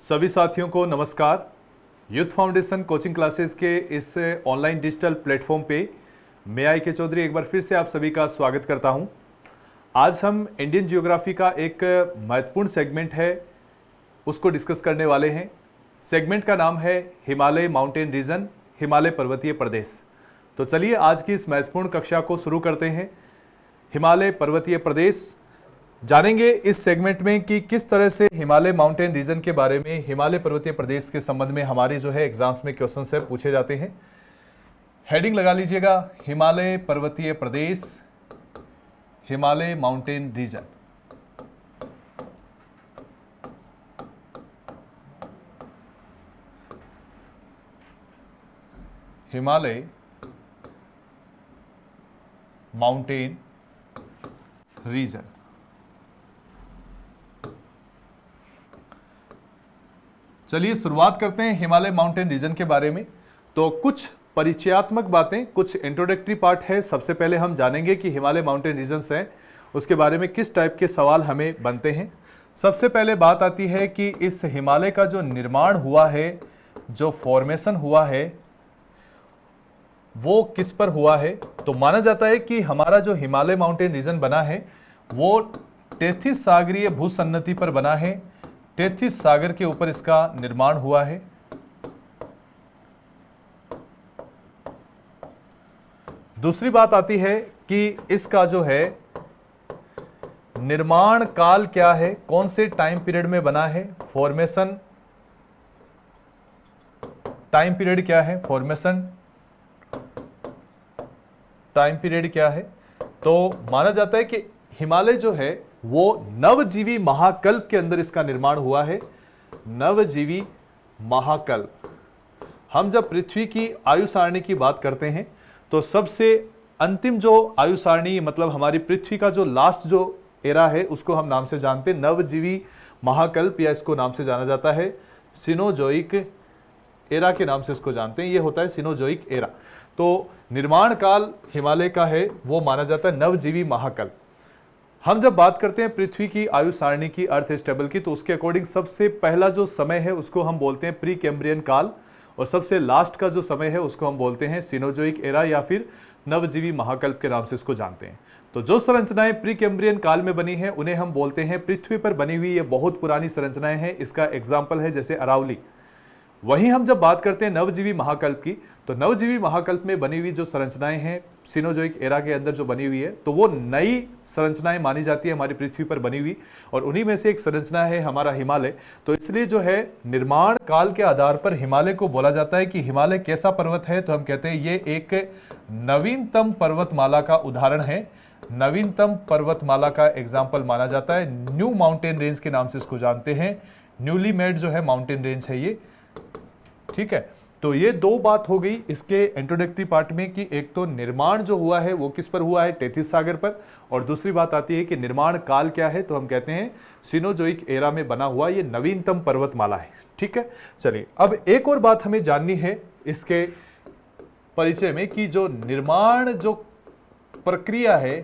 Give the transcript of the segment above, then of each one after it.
सभी साथियों को नमस्कार। यूथ फाउंडेशन कोचिंग क्लासेस के इस ऑनलाइन डिजिटल प्लेटफॉर्म पे मैं आई के चौधरी एक बार फिर से आप सभी का स्वागत करता हूं। आज हम इंडियन ज्योग्राफी का एक महत्वपूर्ण सेगमेंट है उसको डिस्कस करने वाले हैं। सेगमेंट का नाम है हिमालय माउंटेन रीजन, हिमालय पर्वतीय प्रदेश। तो चलिए आज की इस महत्वपूर्ण कक्षा को शुरू करते हैं। हिमालय पर्वतीय प्रदेश जानेंगे इस सेगमेंट में कि किस तरह से हिमालय माउंटेन रीजन के बारे में, हिमालय पर्वतीय प्रदेश के संबंध में हमारे जो है एग्जाम्स में क्वेश्चन है पूछे जाते हैं। हेडिंग लगा लीजिएगा, हिमालय पर्वतीय प्रदेश, Himalaya mountain region. Himalaya mountain region. चलिए शुरुआत करते हैं हिमालय माउंटेन रीजन के बारे में। तो कुछ परिचयात्मक बातें, कुछ इंट्रोडक्टरी पार्ट है। सबसे पहले हम जानेंगे कि हिमालय माउंटेन रीजन्स हैं उसके बारे में किस टाइप के सवाल हमें बनते हैं। सबसे पहले बात आती है कि इस हिमालय का जो निर्माण हुआ है, जो फॉर्मेशन हुआ है, वो किस पर हुआ है। तो माना जाता है कि हमारा जो हिमालय माउंटेन रीजन बना है वो टेथिस सागरीय भूसन्नति पर बना है। टेथिस सागर के ऊपर इसका निर्माण हुआ है। दूसरी बात आती है कि इसका जो है निर्माण काल क्या है, कौन से टाइम पीरियड में बना है। फॉर्मेशन टाइम पीरियड क्या है, फॉर्मेशन टाइम पीरियड क्या है। तो माना जाता है कि हिमालय जो है वो नवजीवी महाकल्प के अंदर इसका निर्माण हुआ है। नवजीवी महाकल्प। हम जब पृथ्वी की आयु सारणी की बात करते हैं तो सबसे अंतिम जो आयु सारणी, मतलब हमारी पृथ्वी का जो लास्ट जो एरा है उसको हम नाम से जानते हैं नवजीवी महाकल्प, या इसको नाम से जाना जाता है सिनोजोइक एरा के नाम से इसको जानते हैं। ये होता है सिनोजोइक एरा। तो निर्माण काल हिमालय का है वो माना जाता है नवजीवी महाकल्प। हम जब बात करते हैं पृथ्वी की आयु सारणी की, अर्थ स्टेबल की, तो उसके अकॉर्डिंग सबसे पहला जो समय है उसको हम बोलते हैं प्री कैम्ब्रियन काल, और सबसे लास्ट का जो समय है उसको हम बोलते हैं सिनोजोइक एरा या फिर नवजीवी महाकल्प के नाम से इसको जानते हैं। तो जो संरचनाएं प्री कैम्ब्रियन काल में बनी हैं उन्हें हम बोलते हैं पृथ्वी पर बनी हुई ये बहुत पुरानी संरचनाएं हैं। इसका एग्जाम्पल है जैसे अरावली। वहीं हम जब बात करते हैं नवजीवी महाकल्प की, तो नवजीवी महाकल्प में बनी हुई जो संरचनाएं हैं सिनोजोइक एरा के अंदर जो बनी हुई है, तो वो नई संरचनाएं मानी जाती है हमारी पृथ्वी पर बनी हुई, और उन्हीं में से एक संरचना है हमारा हिमालय। तो इसलिए जो है निर्माण काल के आधार पर हिमालय को बोला जाता है कि हिमालय कैसा पर्वत है, तो हम कहते हैं ये एक नवीनतम पर्वतमाला का उदाहरण है। नवीनतम पर्वतमाला का एग्जाम्पल माना जाता है। न्यू माउंटेन रेंज के नाम से इसको जानते हैं। न्यूली मेड जो है माउंटेन रेंज है ये, ठीक है। तो ये दो बात हो गई इसके इंट्रोडक्टरी पार्ट में कि एक तो निर्माण जो हुआ है वो किस पर हुआ है, टेथिस सागर पर, और दूसरी बात आती है कि निर्माण काल क्या है, तो हम कहते हैं सिनोजोइक एरा में बना हुआ ये नवीनतम पर्वतमाला है, ठीक है। चलिए अब एक और बात हमें जाननी है इसके परिचय में कि जो निर्माण जो प्रक्रिया है,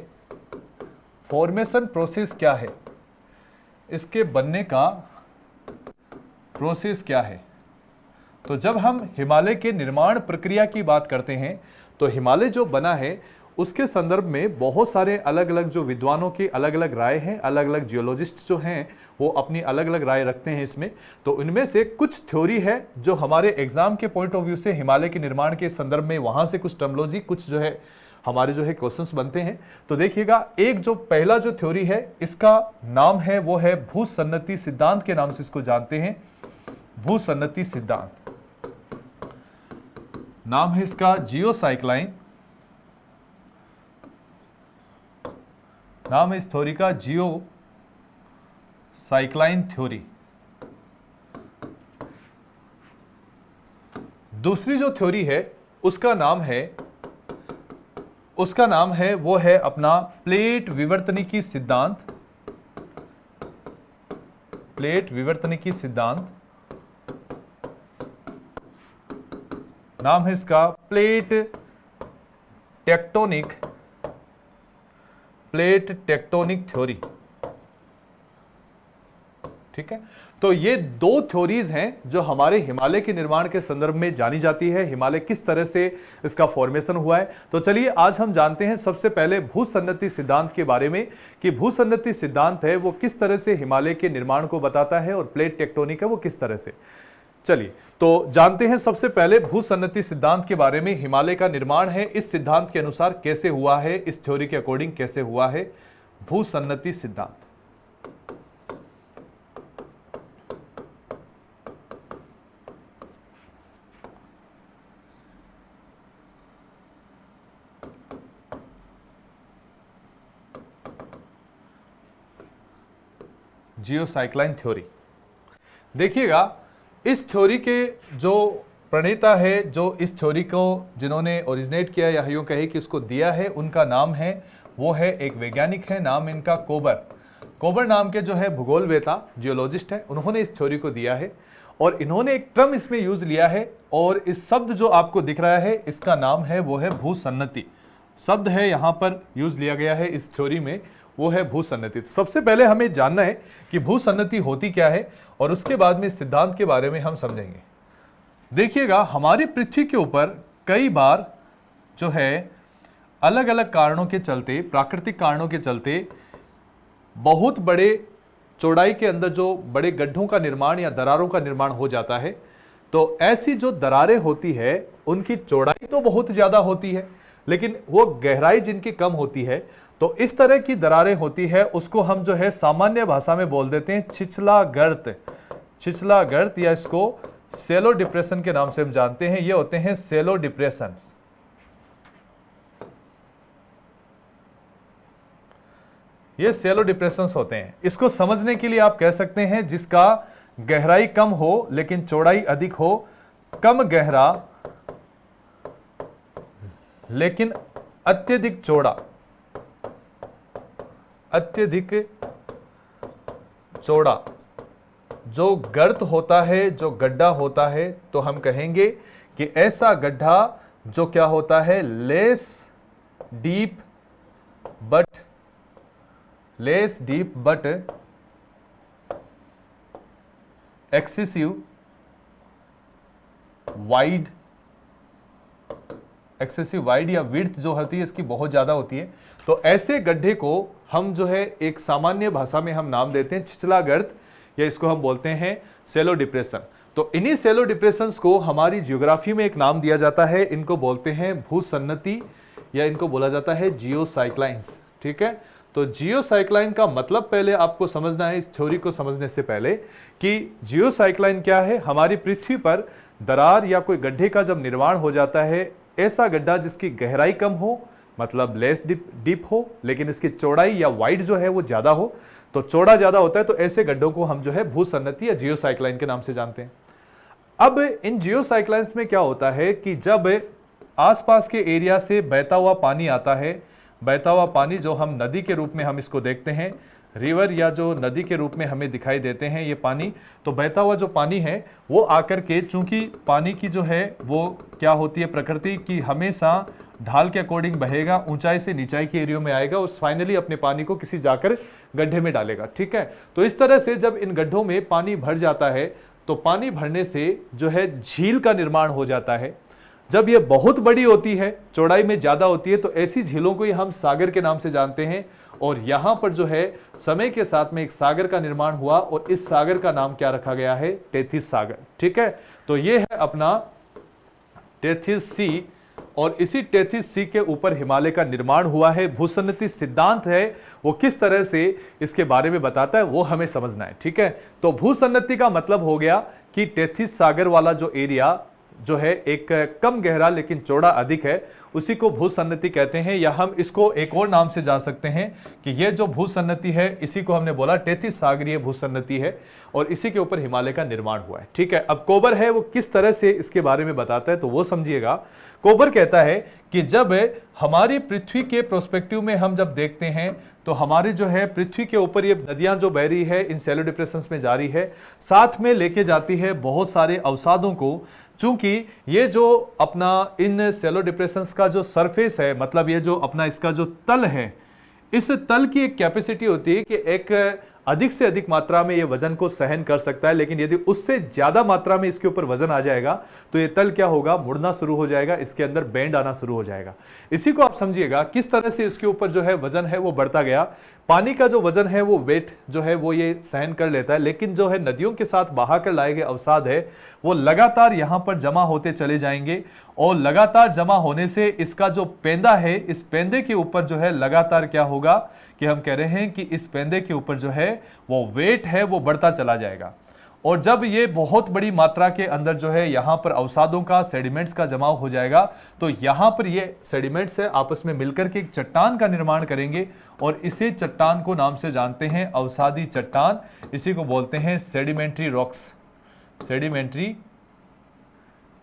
फॉर्मेशन प्रोसेस क्या है, इसके बनने का प्रोसेस क्या है। तो जब हम हिमालय के निर्माण प्रक्रिया की बात करते हैं तो हिमालय जो बना है उसके संदर्भ में बहुत सारे अलग अलग जो विद्वानों की अलग अलग राय हैं, अलग अलग जियोलॉजिस्ट जो हैं वो अपनी अलग अलग राय रखते हैं इसमें। तो इनमें से कुछ थ्योरी है जो हमारे एग्जाम के पॉइंट ऑफ व्यू से हिमालय के निर्माण के संदर्भ में वहां से कुछ टर्मोलॉजी, कुछ जो है हमारे जो है क्वेश्चंस बनते हैं। तो देखिएगा, एक जो पहला जो थ्योरी है इसका नाम है वो है भूसन्नति सिद्धांत के नाम से इसको जानते हैं। भूसन्नति सिद्धांत नाम है इसका जियोसाइक्लाइन, नाम है इस थ्योरी का जियोसाइक्लाइन थ्योरी। दूसरी जो थ्योरी है उसका नाम है वो है अपना प्लेट विवर्तनिकी सिद्धांत। प्लेट विवर्तनिकी सिद्धांत नाम है इसका प्लेट टेक्टोनिक थ्योरी, ठीक है, तो ये दो थ्योरीज हैं जो हमारे हिमालय के निर्माण के संदर्भ में जानी जाती है, हिमालय किस तरह से इसका फॉर्मेशन हुआ है। तो चलिए आज हम जानते हैं सबसे पहले भूसन्नति सिद्धांत के बारे में कि भूसन्नति सिद्धांत है वो किस तरह से हिमालय के निर्माण को बताता है और प्लेट टेक्टोनिक है वो किस तरह से। चलिए तो जानते हैं सबसे पहले भूसन्नति सिद्धांत के बारे में। हिमालय का निर्माण है इस सिद्धांत के अनुसार कैसे हुआ है, इस थ्योरी के अकॉर्डिंग कैसे हुआ है भूसन्नति सिद्धांत। जियोसाइक्लाइन थ्योरी, देखिएगा इस थ्योरी के जो प्रणेता है, जो इस थ्योरी को जिन्होंने ओरिजिनेट किया या यूं कहे कि इसको दिया है, उनका नाम है, वो है एक वैज्ञानिक है, नाम इनका कोबर नाम के जो है भूगोलवेता जियोलॉजिस्ट है, उन्होंने इस थ्योरी को दिया है और इन्होंने एक टर्म इसमें यूज लिया है और इस शब्द जो आपको दिख रहा है इसका नाम है वो है भूसन्नति। शब्द है यहां पर यूज लिया गया है इस थ्योरी में, वो है भूसन्नति। तो सबसे पहले हमें जानना है कि भूसन्नति होती क्या है और उसके बाद में इस सिद्धांत के बारे में हम समझेंगे। देखिएगा हमारी पृथ्वी के ऊपर कई बार जो है अलग अलग कारणों के चलते, प्राकृतिक कारणों के चलते बहुत बड़े चौड़ाई के अंदर जो बड़े गड्ढों का निर्माण या दरारों का निर्माण हो जाता है। तो ऐसी जो दरारें होती है उनकी चौड़ाई तो बहुत ज्यादा होती है लेकिन वो गहराई जिनकी कम होती है। तो इस तरह की दरारें होती है, उसको हम जो है सामान्य भाषा में बोल देते हैं छिछला गर्त या इसको सेलो डिप्रेशन के नाम से हम जानते हैं। ये होते हैं सेलो डिप्रेशन। ये सेलो डिप्रेशंस होते हैं। इसको समझने के लिए आप कह सकते हैं जिसका गहराई कम हो लेकिन चौड़ाई अधिक हो, कम गहरा लेकिन अत्यधिक चौड़ा जो गर्त होता है, जो गड्ढा होता है, तो हम कहेंगे कि ऐसा गड्ढा जो क्या होता है less deep but excessive wide या विड्थ जो होती है इसकी बहुत ज्यादा होती है। तो ऐसे गड्ढे को हम जो है एक सामान्य भाषा में हम नाम देते हैं छिछला गर्त या इसको हम बोलते हैं सेलो डिप्रेशन। तो इन्हीं सेलो डिप्रेशंस को हमारी जियोग्राफी में एक नाम दिया जाता है, इनको बोलते हैं भूसन्नति या इनको बोला जाता है जियोसाइक्लाइंस। ठीक है, तो जियोसाइक्लाइन का मतलब पहले आपको समझना है इस थ्योरी को समझने से पहले कि जियोसाइक्लाइन क्या है। हमारी पृथ्वी पर दरार या कोई गड्ढे का जब निर्माण हो जाता है, ऐसा गड्ढा जिसकी गहराई कम हो मतलब लेस डीप हो लेकिन इसकी चौड़ाई या वाइड जो है वो ज्यादा हो, तो चौड़ा ज्यादा होता है, तो ऐसे गड्ढों को हम जो है भूसन्नति या जियोसाइक्लाइन के नाम से जानते हैं। अब इन जियोसाइक्लाइंस में क्या होता है कि जब आसपास के एरिया से बहता हुआ पानी आता है, बहता हुआ पानी जो हम नदी के रूप में हम इसको देखते हैं, रिवर या जो नदी के रूप में हमें दिखाई देते हैं ये पानी, तो बहता हुआ जो पानी है वो आकर के, चूंकि पानी की जो है वो क्या होती है प्रकृति की, हमेशा ढाल के अकॉर्डिंग बहेगा, ऊंचाई से नीचाई के एरिया में आएगा और फाइनली अपने पानी को किसी जाकर गड्ढे में डालेगा। ठीक है, तो इस तरह से जब इन गड्ढों में पानी भर जाता है तो पानी भरने से जो है झील का निर्माण हो जाता है। जब ये बहुत बड़ी होती है, चौड़ाई में ज्यादा होती है, तो ऐसी झीलों को ही हम सागर के नाम से जानते हैं। और यहां पर जो है समय के साथ में एक सागर का निर्माण हुआ और इस सागर का नाम क्या रखा गया है, टेथिस सागर। ठीक है, तो ये है अपना टेथिस सी और इसी टेथिस सी के ऊपर हिमालय का निर्माण हुआ है। भूसन्नति सिद्धांत है वो किस तरह से इसके बारे में बताता है वो हमें समझना है। ठीक है, तो भूसन्नति का मतलब हो गया कि टेथिस सागर वाला जो एरिया जो है एक कम गहरा लेकिन चौड़ा अधिक है, उसी को भूसन्नति कहते हैं। या हम इसको एक और नाम से जान सकते हैं कि ये जो भूसन्नति है इसी को हमने बोला टेथिस सागरीय भूसन्नति है और इसी के ऊपर हिमालय का निर्माण हुआ है। ठीक है, अब कोबर है वो किस तरह से इसके बारे में बताता है तो वो समझिएगा। कोबर कहता है कि जब हमारी पृथ्वी के प्रोस्पेक्टिव में हम जब देखते हैं तो हमारी जो है पृथ्वी के ऊपर ये नदियां जो बह रही है इन सेलो डिप्रेशंस में जा रही है, साथ में लेके जाती है बहुत सारे अवसादों को। चूंकि ये जो अपना इन सेलो डिप्रेशंस का जो सरफेस है, मतलब ये जो अपना इसका जो तल है, इस तल की एक कैपेसिटी होती है कि एक अधिक से अधिक मात्रा में ये वजन को सहन कर सकता है, लेकिन यदि उससे ज्यादा मात्रा में इसके ऊपर वजन आ जाएगा तो ये तल क्या होगा, मुड़ना शुरू हो जाएगा, इसके अंदर बेंड आना शुरू हो जाएगा। इसी को आप समझिएगा किस तरह से इसके ऊपर जो है वजन है वो बढ़ता गया। पानी का जो वजन है वो वेट जो है वो ये सहन कर लेता है, लेकिन जो है नदियों के साथ बहा कर लाए गए अवसाद है वो लगातार यहां पर जमा होते चले जाएंगे, और लगातार जमा होने से इसका जो पेंदा है, इस पेंदे के ऊपर जो है लगातार क्या होगा कि हम कह रहे हैं कि इस पेंदे के ऊपर जो है वो वेट है वो बढ़ता चला जाएगा। और जब ये बहुत बड़ी मात्रा के अंदर जो है यहां पर अवसादों का, सेडिमेंट्स का जमाव हो जाएगा, तो यहां पर ये सेडिमेंट्स है आपस में मिलकर के एक चट्टान का निर्माण करेंगे, और इसे चट्टान को नाम से जानते हैं अवसादी चट्टान। इसी को बोलते हैं सेडिमेंट्री रॉक्स। सेडिमेंट्री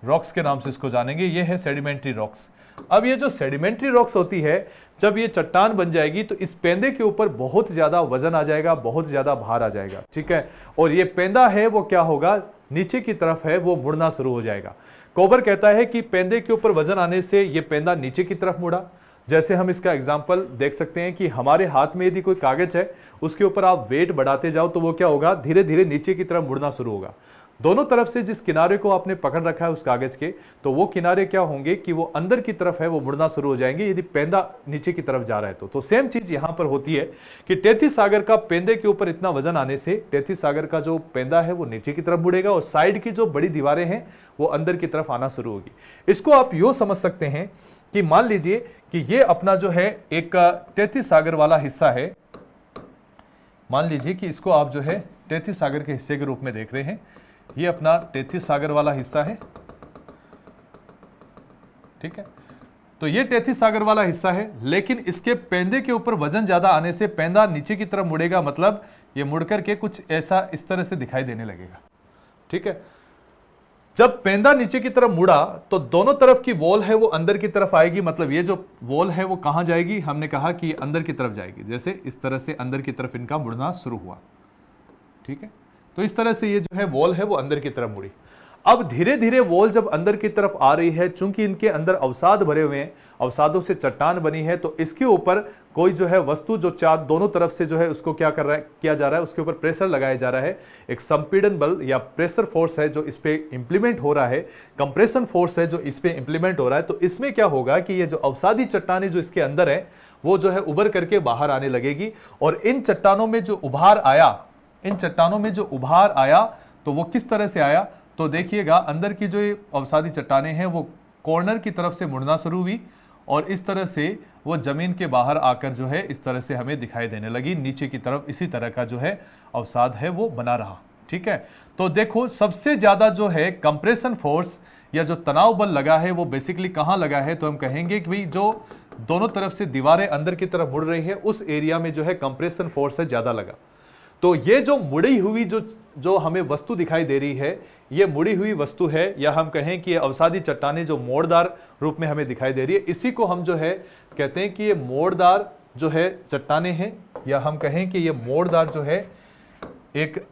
रॉक्स के नाम से इसको जानेंगे, ये है सेडिमेंट्री रॉक्स। अब ये जो सेडिमेंट्री रॉक्स होती है, जब ये चट्टान बन जाएगी तो इस पेंदे के ऊपर बहुत ज्यादा वजन आ जाएगा, बहुत ज्यादा भार आ जाएगा, ठीक है। और ये पेंदा है वो क्या होगा, नीचे की तरफ है वो मुड़ना शुरू हो जाएगा। कोबर कहता है कि पेंदे के ऊपर वजन आने से ये पेंदा नीचे की तरफ मुड़ा। जैसे हम इसका एग्जाम्पल देख सकते हैं कि हमारे हाथ में यदि कोई कागज है, उसके ऊपर आप वेट बढ़ाते जाओ तो वो क्या होगा, धीरे धीरे नीचे की तरफ मुड़ना शुरू होगा। दोनों तरफ से जिस किनारे को आपने पकड़ रखा है उस कागज के, तो वो किनारे क्या होंगे कि वो अंदर की तरफ है वो मुड़ना शुरू हो जाएंगे यदि पेंदा नीचे की तरफ जा रहा है तो सेम चीज यहां पर होती है कि टेथीस सागर का पेंदे के ऊपर इतना वजन आने से टेथीस सागर का जो पेंदा है वो नीचे की तरफ मुड़ेगा, और साइड की जो बड़ी दीवारें हैं वो अंदर की तरफ आना शुरू होगी। इसको आप यूं समझ सकते हैं कि मान लीजिए कि ये अपना जो है एक टेथीस सागर वाला हिस्सा है। मान लीजिए कि इसको आप जो है टेथीस सागर के हिस्से के रूप में देख रहे हैं। ये अपना टेथीस सागर वाला हिस्सा है, ठीक है। तो ये टेथीस सागर वाला हिस्सा है, लेकिन इसके पेंदे के ऊपर वजन ज्यादा आने से पेंदा नीचे की तरफ मुड़ेगा, मतलब ये मुड़ करके कुछ ऐसा इस तरह से दिखाई देने लगेगा, ठीक है। जब पेंदा नीचे की तरफ मुड़ा तो दोनों तरफ की वॉल है वो अंदर की तरफ आएगी, मतलब ये जो वॉल है वो कहां जाएगी, हमने कहा कि अंदर की तरफ जाएगी। जैसे इस तरह से अंदर की तरफ इनका मुड़ना शुरू हुआ, ठीक है। तो इस तरह से ये जो है वॉल है वो अंदर की तरफ मुड़ी। अब धीरे धीरे वॉल जब अंदर की तरफ आ रही है, चूंकि इनके अंदर अवसाद भरे हुए हैं, अवसादों से चट्टान बनी है, तो इसके ऊपर कोई जो है वस्तु जो चार दोनों तरफ से जो है उसको क्या कर रहा है, किया जा रहा है, उसके ऊपर प्रेशर लगाया जा रहा है। एक संपीड़न बल या प्रेशर फोर्स है जो इस पे इंप्लीमेंट हो रहा है, कंप्रेशन फोर्स है जो इस पे इंप्लीमेंट हो रहा है। तो इसमें क्या होगा कि ये जो अवसादी चट्टानें जो इसके अंदर है वो जो है उभर करके बाहर आने लगेगी, और इन चट्टानों में जो उभार आया, इन चट्टानों में जो उभार आया तो वो किस तरह से आया, तो देखिएगा अंदर की जो अवसादी चट्टानें हैं वो कॉर्नर की तरफ से मुड़ना शुरू हुई, और इस तरह से वो जमीन के बाहर आकर जो है इस तरह से हमें दिखाई देने लगी नीचे की तरफ। इसी तरह का जो है अवसाद है वो बना रहा, ठीक है। तो देखो सबसे ज्यादा जो है कंप्रेशन फोर्स या जो तनाव बल लगा है वो बेसिकली कहां लगा है, तो हम कहेंगे कि भाई जो दोनों तरफ से दीवारें अंदर की तरफ मुड़ रही है उस एरिया में जो है कंप्रेशन फोर्स है ज्यादा लगा। तो ये जो मुड़ी हुई जो हमें वस्तु दिखाई दे रही है, ये मुड़ी हुई वस्तु है, या हम कहें कि ये अवसादी चट्टानें जो मोड़दार रूप में हमें दिखाई दे रही है, इसी को हम जो है कहते हैं कि ये मोड़दार जो है चट्टानें हैं, या हम कहें कि ये मोड़दार जो है एक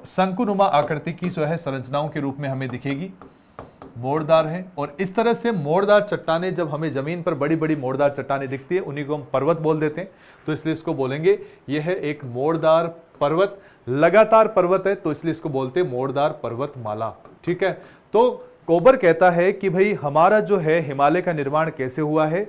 शंकुनुमा आकृति की जो है संरचनाओं के रूप में हमें दिखेगी, मोड़दार है। और इस तरह से मोड़दार चट्टानें जब हमें जमीन पर बड़ी बड़ी मोड़दार चट्टानें दिखती है, उन्हीं को हम पर्वत बोल देते हैं, तो इसलिए इसको बोलेंगे यह है एक मोड़दार पर्वत, लगातार पर्वत है तो इसलिए इसको बोलते हैं मोड़दार पर्वतमाला, ठीक है। तो कोबर कहता है कि भाई हमारा जो है हिमालय का निर्माण कैसे हुआ है,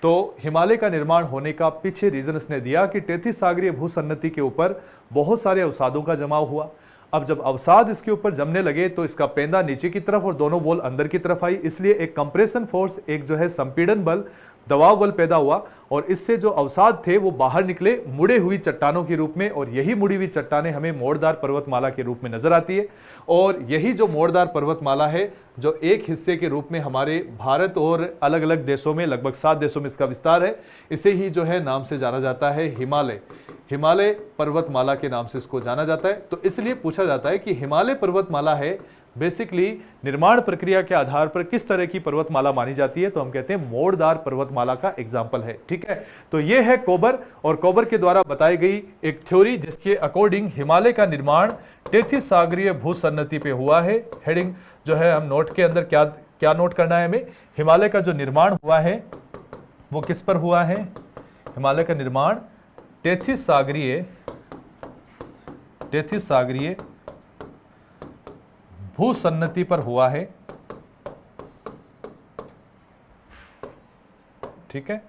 तो हिमालय का निर्माण होने का पीछे रीजन इसने दिया कि टेथीस सागरीय भूसन्नति के ऊपर बहुत सारे अवसादों का जमाव हुआ। अब जब अवसाद इसके ऊपर जमने लगे तो इसका पेंदा नीचे की तरफ और दोनों वॉल अंदर की तरफ आई, इसलिए एक कंप्रेशन फोर्स, एक जो है संपीड़न बल, दबाव बल पैदा हुआ, और इससे जो अवसाद थे वो बाहर निकले मुड़े हुई चट्टानों के रूप में, और यही मुड़ी हुई चट्टानें हमें मोड़दार पर्वतमाला के रूप में नजर आती है। और यही जो मोड़दार पर्वतमाला है जो एक हिस्से के रूप में हमारे भारत और अलग अलग देशों में, लगभग 7 देशों में इसका विस्तार है, इसे ही जो है नाम से जाना जाता है हिमालय। हिमालय पर्वतमाला के नाम से इसको जाना जाता है। तो इसलिए पूछा जाता है कि हिमालय पर्वतमाला है बेसिकली निर्माण प्रक्रिया के आधार पर किस तरह की पर्वतमाला मानी जाती है, तो हम कहते हैं मोड़दार पर्वतमाला का एग्जाम्पल है, ठीक है। तो ये है कोबर, और कोबर के द्वारा बताई गई एक थ्योरी जिसके अकॉर्डिंग हिमालय का निर्माण टेथीस सागरीय भूसन्नति पे हुआ है। हेडिंग जो है हम नोट के अंदर क्या क्या नोट करना है हमें, हिमालय का जो निर्माण हुआ है वो किस पर हुआ है, हिमालय का निर्माण टेथीस सागरीय टेथिस सागरीय भूसन्नति पर हुआ है। ठीक है,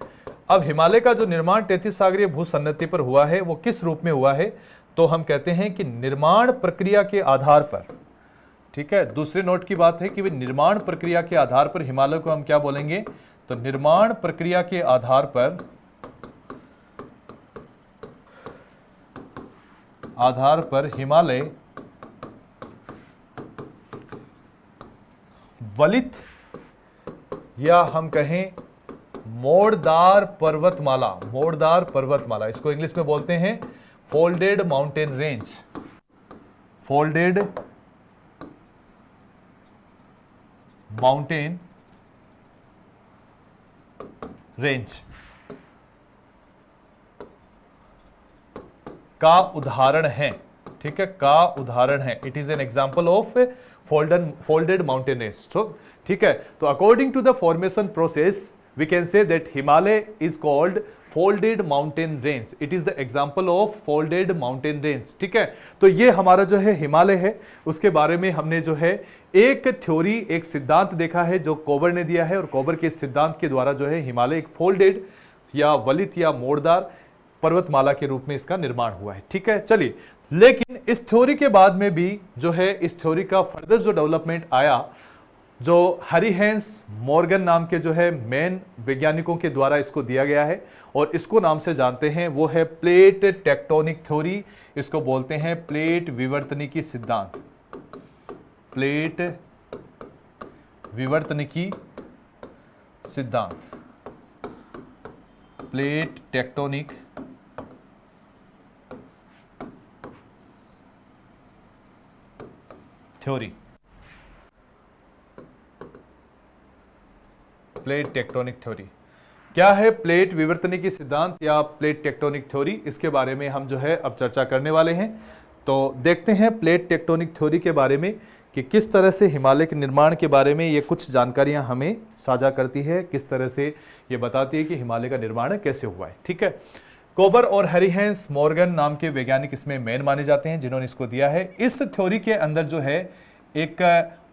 अब हिमालय का जो निर्माण टेथिस सागरीय भूसन्नति पर हुआ है वो किस रूप में हुआ है? तो हम कहते हैं कि निर्माण प्रक्रिया के आधार पर, ठीक है, दूसरे नोट की बात है कि वे निर्माण प्रक्रिया के आधार पर हिमालय को हम क्या बोलेंगे? तो निर्माण प्रक्रिया के आधार पर हिमालय वलित या हम कहें मोड़दार पर्वतमाला, इसको इंग्लिश में बोलते हैं folded mountain range, folded mountain range का उदाहरण है। ठीक है, का उदाहरण है। It is an example of folded mountain range. ठीक है, तो according to the formation process we can say that Himalaya is called folded mountain range. It is the example of folded mountain range. ठीक है, तो ये हमारा जो है हिमालय है, उसके बारे में हमने जो है एक थ्योरी, एक सिद्धांत देखा है जो कोबर ने दिया है, और कोबर के सिद्धांत के द्वारा जो है हिमालय एक फोल्डेड या वलित या मोड़दार पर्वतमाला के रूप में इसका निर्माण हुआ है। ठीक है, चलिए, लेकिन इस थ्योरी के बाद में भी जो है इस थ्योरी का फर्दर जो डेवलपमेंट आया, जो हरीहेंस मॉर्गन नाम के जो है मेन वैज्ञानिकों के द्वारा इसको दिया गया है, और इसको नाम से जानते हैं, वो है प्लेट टेक्टोनिक थ्योरी। इसको बोलते हैं प्लेट विवर्तनिकी सिद्धांत, प्लेट विवर्तनिकी सिद्धांत, plate tectonic theory, plate tectonic theory. क्या है प्लेट विवर्तनिकी सिद्धांत या प्लेट टेक्टोनिक थ्योरी? इसके बारे में हम जो है अब चर्चा करने वाले हैं। तो देखते हैं प्लेट टेक्टोनिक थ्योरी के बारे में कि किस तरह से हिमालय के निर्माण के बारे में ये कुछ जानकारियां हमें साझा करती है, किस तरह से ये बताती है कि हिमालय का निर्माण कैसे हुआ है। ठीक है, कोबर और हरीहेंस मॉर्गन नाम के वैज्ञानिक इसमें मेन माने जाते हैं जिन्होंने इसको दिया है। इस थ्योरी के अंदर जो है एक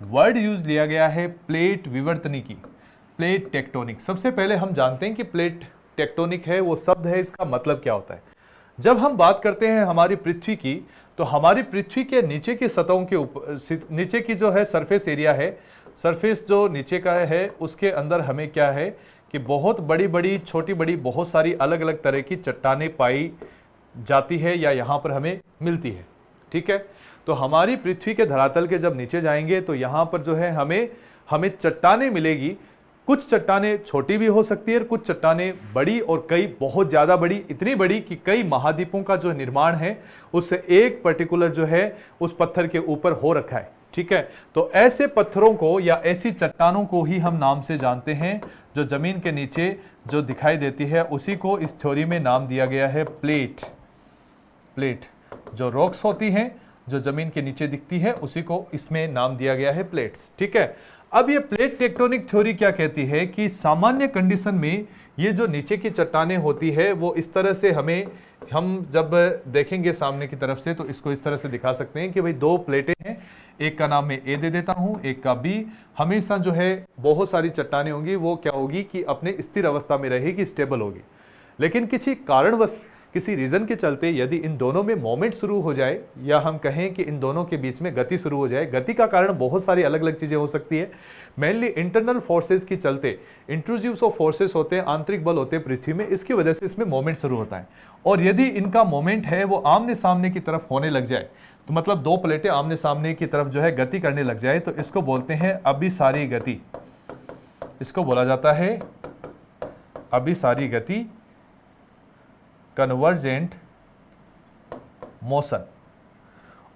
वर्ड यूज लिया गया है प्लेट विवर्तनिकी, प्लेट टेक्टोनिक। सबसे पहले हम जानते हैं कि प्लेट टेक्टोनिक है वो शब्द है, इसका मतलब क्या होता है। जब हम बात करते हैं हमारी पृथ्वी की, तो हमारी पृथ्वी के नीचे की सतहों के ऊपर, नीचे की जो है सरफेस एरिया है, सरफेस जो नीचे का है, उसके अंदर हमें क्या है कि बहुत बड़ी बड़ी, छोटी बड़ी, बहुत सारी अलग अलग तरह की चट्टानें पाई जाती है या यहाँ पर हमें मिलती है। ठीक है, तो हमारी पृथ्वी के धरातल के जब नीचे जाएंगे तो यहाँ पर जो है हमें चट्टानें मिलेगी। कुछ चट्टानें छोटी भी हो सकती है, कुछ चट्टानें बड़ी, और कई बहुत ज़्यादा बड़ी, इतनी बड़ी कि कई महाद्वीपों का जो निर्माण है उससे एक पर्टिकुलर जो है उस पत्थर के ऊपर हो रखा है। ठीक है, तो ऐसे पत्थरों को या ऐसी चट्टानों को ही हम नाम से जानते हैं जो जमीन के नीचे जो दिखाई देती है, उसी को इस थ्योरी में नाम दिया गया है प्लेट। प्लेट जो रॉक्स होती हैं जो जमीन के नीचे दिखती है, उसी को इसमें नाम दिया गया है प्लेट्स। ठीक है, अब ये प्लेट टेक्टोनिक थ्योरी क्या कहती है कि सामान्य कंडीशन में ये जो नीचे की चट्टानें होती है वो इस तरह से हम जब देखेंगे सामने की तरफ से तो इसको इस तरह से दिखा सकते हैं कि भाई दो प्लेटें हैं, एक का नाम मैं ए दे देता हूं, एक का बी। हमेशा जो है बहुत सारी चट्टानें होंगी, वो क्या होगी कि अपने स्थिर अवस्था में रहेगी, स्टेबल होगी। लेकिन किसी कारणवश, किसी रीजन के चलते यदि इन दोनों में मोमेंट शुरू हो जाए, या हम कहें कि इन दोनों के बीच में गति शुरू हो जाए, गति का कारण बहुत सारी अलग अलग चीजें हो सकती है। मेनली इंटरनल फोर्सेस की चलते, इंट्रूसिव फोर्सेस होते हैं, आंतरिक बल होते हैं पृथ्वी में, इसकी वजह से इसमें मोमेंट शुरू होता है। और यदि इनका मोमेंट है वो आमने सामने की तरफ होने लग जाए, तो मतलब दो प्लेटें आमने सामने की तरफ जो है गति करने लग जाए, तो इसको बोलते हैं अभिसारी गति। इसको बोला जाता है अभिसारी गति, कन्वर्जेंट मोशन।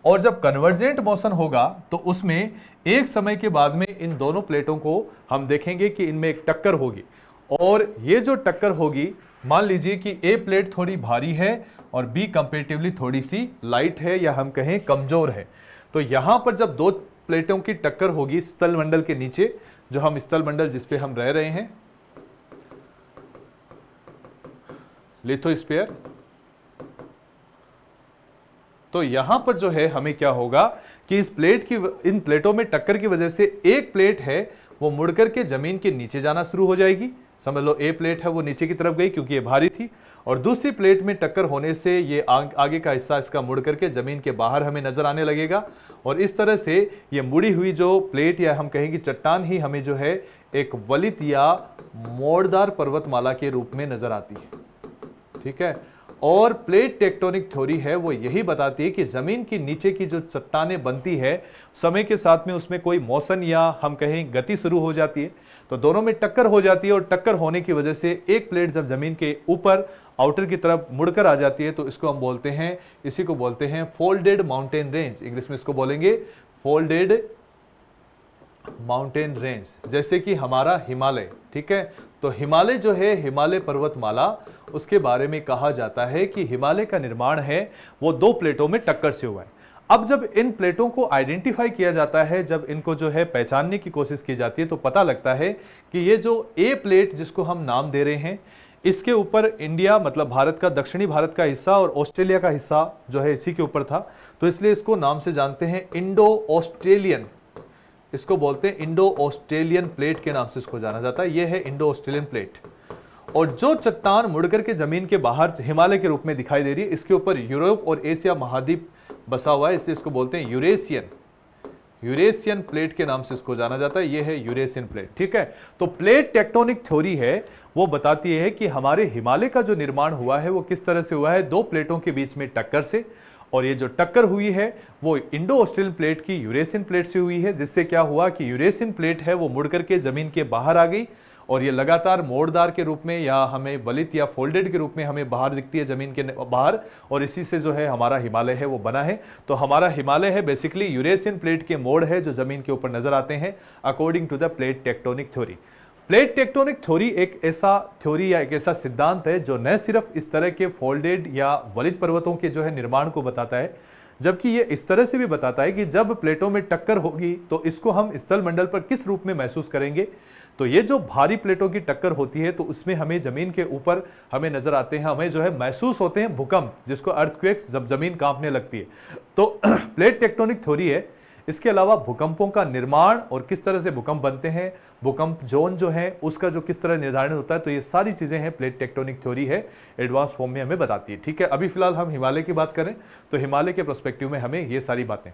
और जब कन्वर्जेंट मोशन होगा तो उसमें एक समय के बाद में इन दोनों प्लेटों को हम देखेंगे कि इनमें एक टक्कर होगी, और ये जो टक्कर होगी, मान लीजिए कि ए प्लेट थोड़ी भारी है और बी कंपेरेटिवली थोड़ी सी लाइट है या हम कहें कमजोर है। तो यहां पर जब दो प्लेटों की टक्कर होगी स्थल मंडल के नीचे, जो हम स्थल मंडल जिस पे हम रह रहे हैं, लिथोस्फीयर, तो यहां पर जो है हमें क्या होगा कि इन प्लेटों में टक्कर की वजह से एक प्लेट है वो मुड़ करके जमीन के नीचे जाना शुरू हो जाएगी। समझ लो ए प्लेट है वो नीचे की तरफ गई क्योंकि ये भारी थी, और दूसरी प्लेट में टक्कर होने से ये आगे का हिस्सा इसका मुड़ करके जमीन के बाहर हमें नजर आने लगेगा। और इस तरह से ये मुड़ी हुई जो प्लेट या हम कहेंगे चट्टान ही हमें जो है एक वलित या मोड़दार पर्वतमाला के रूप में नजर आती है। ठीक है, और प्लेट टेक्टोनिक थ्योरी है वो यही बताती है कि जमीन की नीचे की जो चट्टानें बनती है समय के साथ में उसमें कोई मोशन या हम कहें गति शुरू हो जाती है, तो दोनों में टक्कर हो जाती है, और टक्कर होने की वजह से एक प्लेट जब जमीन के ऊपर आउटर की तरफ मुड़कर आ जाती है तो इसको हम बोलते हैं, इसी को बोलते हैं फोल्डेड माउंटेन रेंज। इंग्लिश में इसको बोलेंगे फोल्डेड माउंटेन रेंज, जैसे कि हमारा हिमालय। ठीक है, तो हिमालय जो है, हिमालय पर्वतमाला, उसके बारे में कहा जाता है कि हिमालय का निर्माण है वो दो प्लेटों में टक्कर से हुआ है। अब जब इन प्लेटों को आइडेंटिफाई किया जाता है, जब इनको जो है पहचानने की कोशिश की जाती है, तो पता लगता है कि ये जो ए प्लेट जिसको हम नाम दे रहे हैं, इसके ऊपर इंडिया मतलब भारत का, दक्षिणी भारत का हिस्सा और ऑस्ट्रेलिया का हिस्सा जो है इसी के ऊपर था, तो इसलिए इसको नाम से जानते हैं इंडो ऑस्ट्रेलियन। इसको बोलते हैं इंडो ऑस्ट्रेलियन प्लेट के नाम से इसको जाना जाता है। यह है इंडो ऑस्ट्रेलियन प्लेट। और जो चट्टान मुड़कर के जमीन के बाहर हिमालय के रूप में दिखाई दे रही है, इसके ऊपर यूरोप और एशिया महाद्वीप बसा हुआ है, इसलिए इसको बोलते हैं यूरेशियन प्लेट के नाम से इसको जाना जाता है। यह है यूरेशियन प्लेट। ठीक है, तो प्लेट टेक्टोनिक थ्योरी है वो बताती है कि हमारे हिमालय का जो निर्माण हुआ है वो किस तरह से हुआ है, दो प्लेटों के बीच में टक्कर से। और ये जो टक्कर हुई है वो इंडो ऑस्ट्रेलियन प्लेट की यूरेशियन प्लेट से हुई है, जिससे क्या हुआ कि यूरेशियन प्लेट है वो मुड़ करके जमीन के बाहर आ गई, और ये लगातार मोड़दार के रूप में या हमें वलित या फोल्डेड के रूप में हमें बाहर दिखती है जमीन के बाहर, और इसी से जो है हमारा हिमालय है वो बना है। तो हमारा हिमालय है बेसिकली यूरेशियन प्लेट के मोड़ है जो जमीन के ऊपर नजर आते हैं according to the plate tectonic theory. Plate tectonic theory एक ऐसा थ्योरी या एक ऐसा सिद्धांत है जो न सिर्फ इस तरह के फोल्डेड या वलित पर्वतों के जो है निर्माण को बताता है, जबकि ये इस तरह से भी बताता है कि जब प्लेटों में टक्कर होगी तो इसको हम स्थल मंडल पर किस रूप में महसूस करेंगे। तो ये जो भारी प्लेटों की टक्कर होती है तो उसमें हमें जमीन के ऊपर हमें नजर आते हैं, हमें जो है महसूस होते हैं भूकंप, जिसको अर्थक्वेक्स, जब जमीन कांपने लगती है। तो प्लेट टेक्टोनिक थ्योरी है। इसके अलावा भूकंपों का निर्माण और किस तरह से भूकंप बनते हैं, भूकंप जोन जो है उसका जो किस तरह निर्धारण होता है, तो ये सारी चीजें हैं प्लेट टेक्टोनिक थ्योरी है एडवांस फॉर्म में हमें बताती है। ठीक है, अभी फिलहाल हम हिमालय की बात करें तो हिमालय के पर्सपेक्टिव में हमें ये सारी बातें।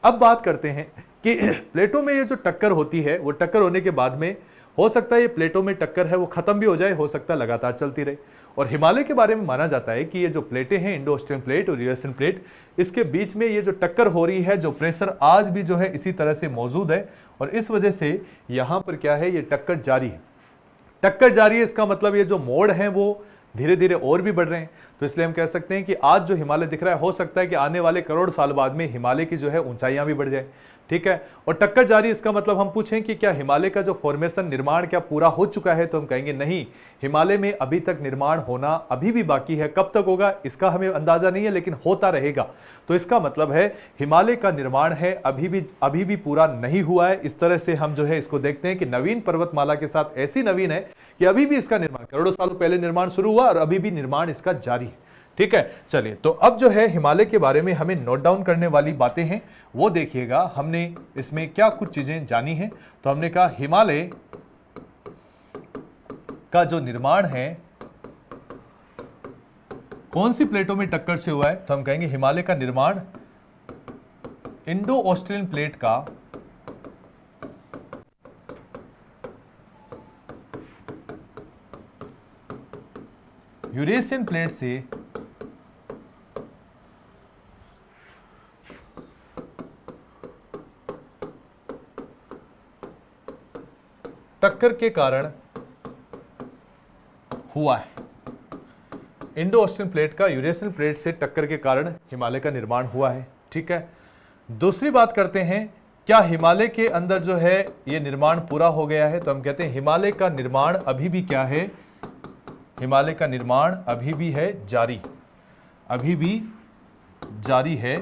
अब बात करते हैं कि प्लेटों में ये जो टक्कर होती है वो टक्कर होने के बाद में हो सकता है ये प्लेटों में टक्कर है वो खत्म भी हो जाए, हो सकता है लगातार चलती रहे। और हिमालय के बारे में माना जाता है कि ये जो प्लेटें हैं इंडो ऑस्ट्रेलियन प्लेट और यूरेशियन प्लेट, इसके बीच में ये जो टक्कर हो रही है, जो प्रेशर आज भी जो है इसी तरह से मौजूद है, और इस वजह से यहां पर क्या है, ये टक्कर जारी है। टक्कर जारी है इसका मतलब ये जो मोड़ है वो धीरे धीरे और भी बढ़ रहे हैं। तो इसलिए हम कह सकते हैं कि आज जो हिमालय दिख रहा है, हो सकता है कि आने वाले करोड़ साल बाद में हिमालय की जो है ऊंचाइयां भी बढ़ जाए। ठीक है, और टक्कर जारी इसका मतलब हम पूछें कि क्या हिमालय का जो फॉर्मेशन निर्माण क्या पूरा हो चुका है, तो हम कहेंगे नहीं, हिमालय में अभी तक निर्माण होना अभी भी बाकी है। कब तक होगा इसका हमें अंदाजा नहीं है, लेकिन होता रहेगा। तो इसका मतलब है हिमालय का निर्माण है अभी भी पूरा नहीं हुआ है। इस तरह से हम जो है इसको देखते हैं कि नवीन पर्वतमाला के साथ ऐसी नवीन है कि अभी भी इसका निर्माण, करोड़ों सालों पहले निर्माण शुरू हुआ और अभी भी निर्माण इसका जारी है। ठीक है, चलिए तो अब जो है हिमालय के बारे में हमें नोट डाउन करने वाली बातें हैं वो देखिएगा। हमने इसमें क्या कुछ चीजें जानी हैं। तो हमने कहा हिमालय का जो निर्माण है कौन सी प्लेटों में टक्कर से हुआ है, तो हम कहेंगे हिमालय का निर्माण इंडो ऑस्ट्रेलियन प्लेट का यूरेशियन प्लेट से टक्कर के कारण हुआ है। इंडो ऑस्ट्रेलियन प्लेट का यूरेशियन प्लेट से टक्कर के कारण हिमालय का निर्माण हुआ है। ठीक है, दूसरी बात करते हैं, क्या हिमालय के अंदर जो है ये निर्माण पूरा हो गया है, तो हम कहते हैं हिमालय का निर्माण अभी भी क्या है, हिमालय का निर्माण अभी भी है जारी, अभी भी जारी है।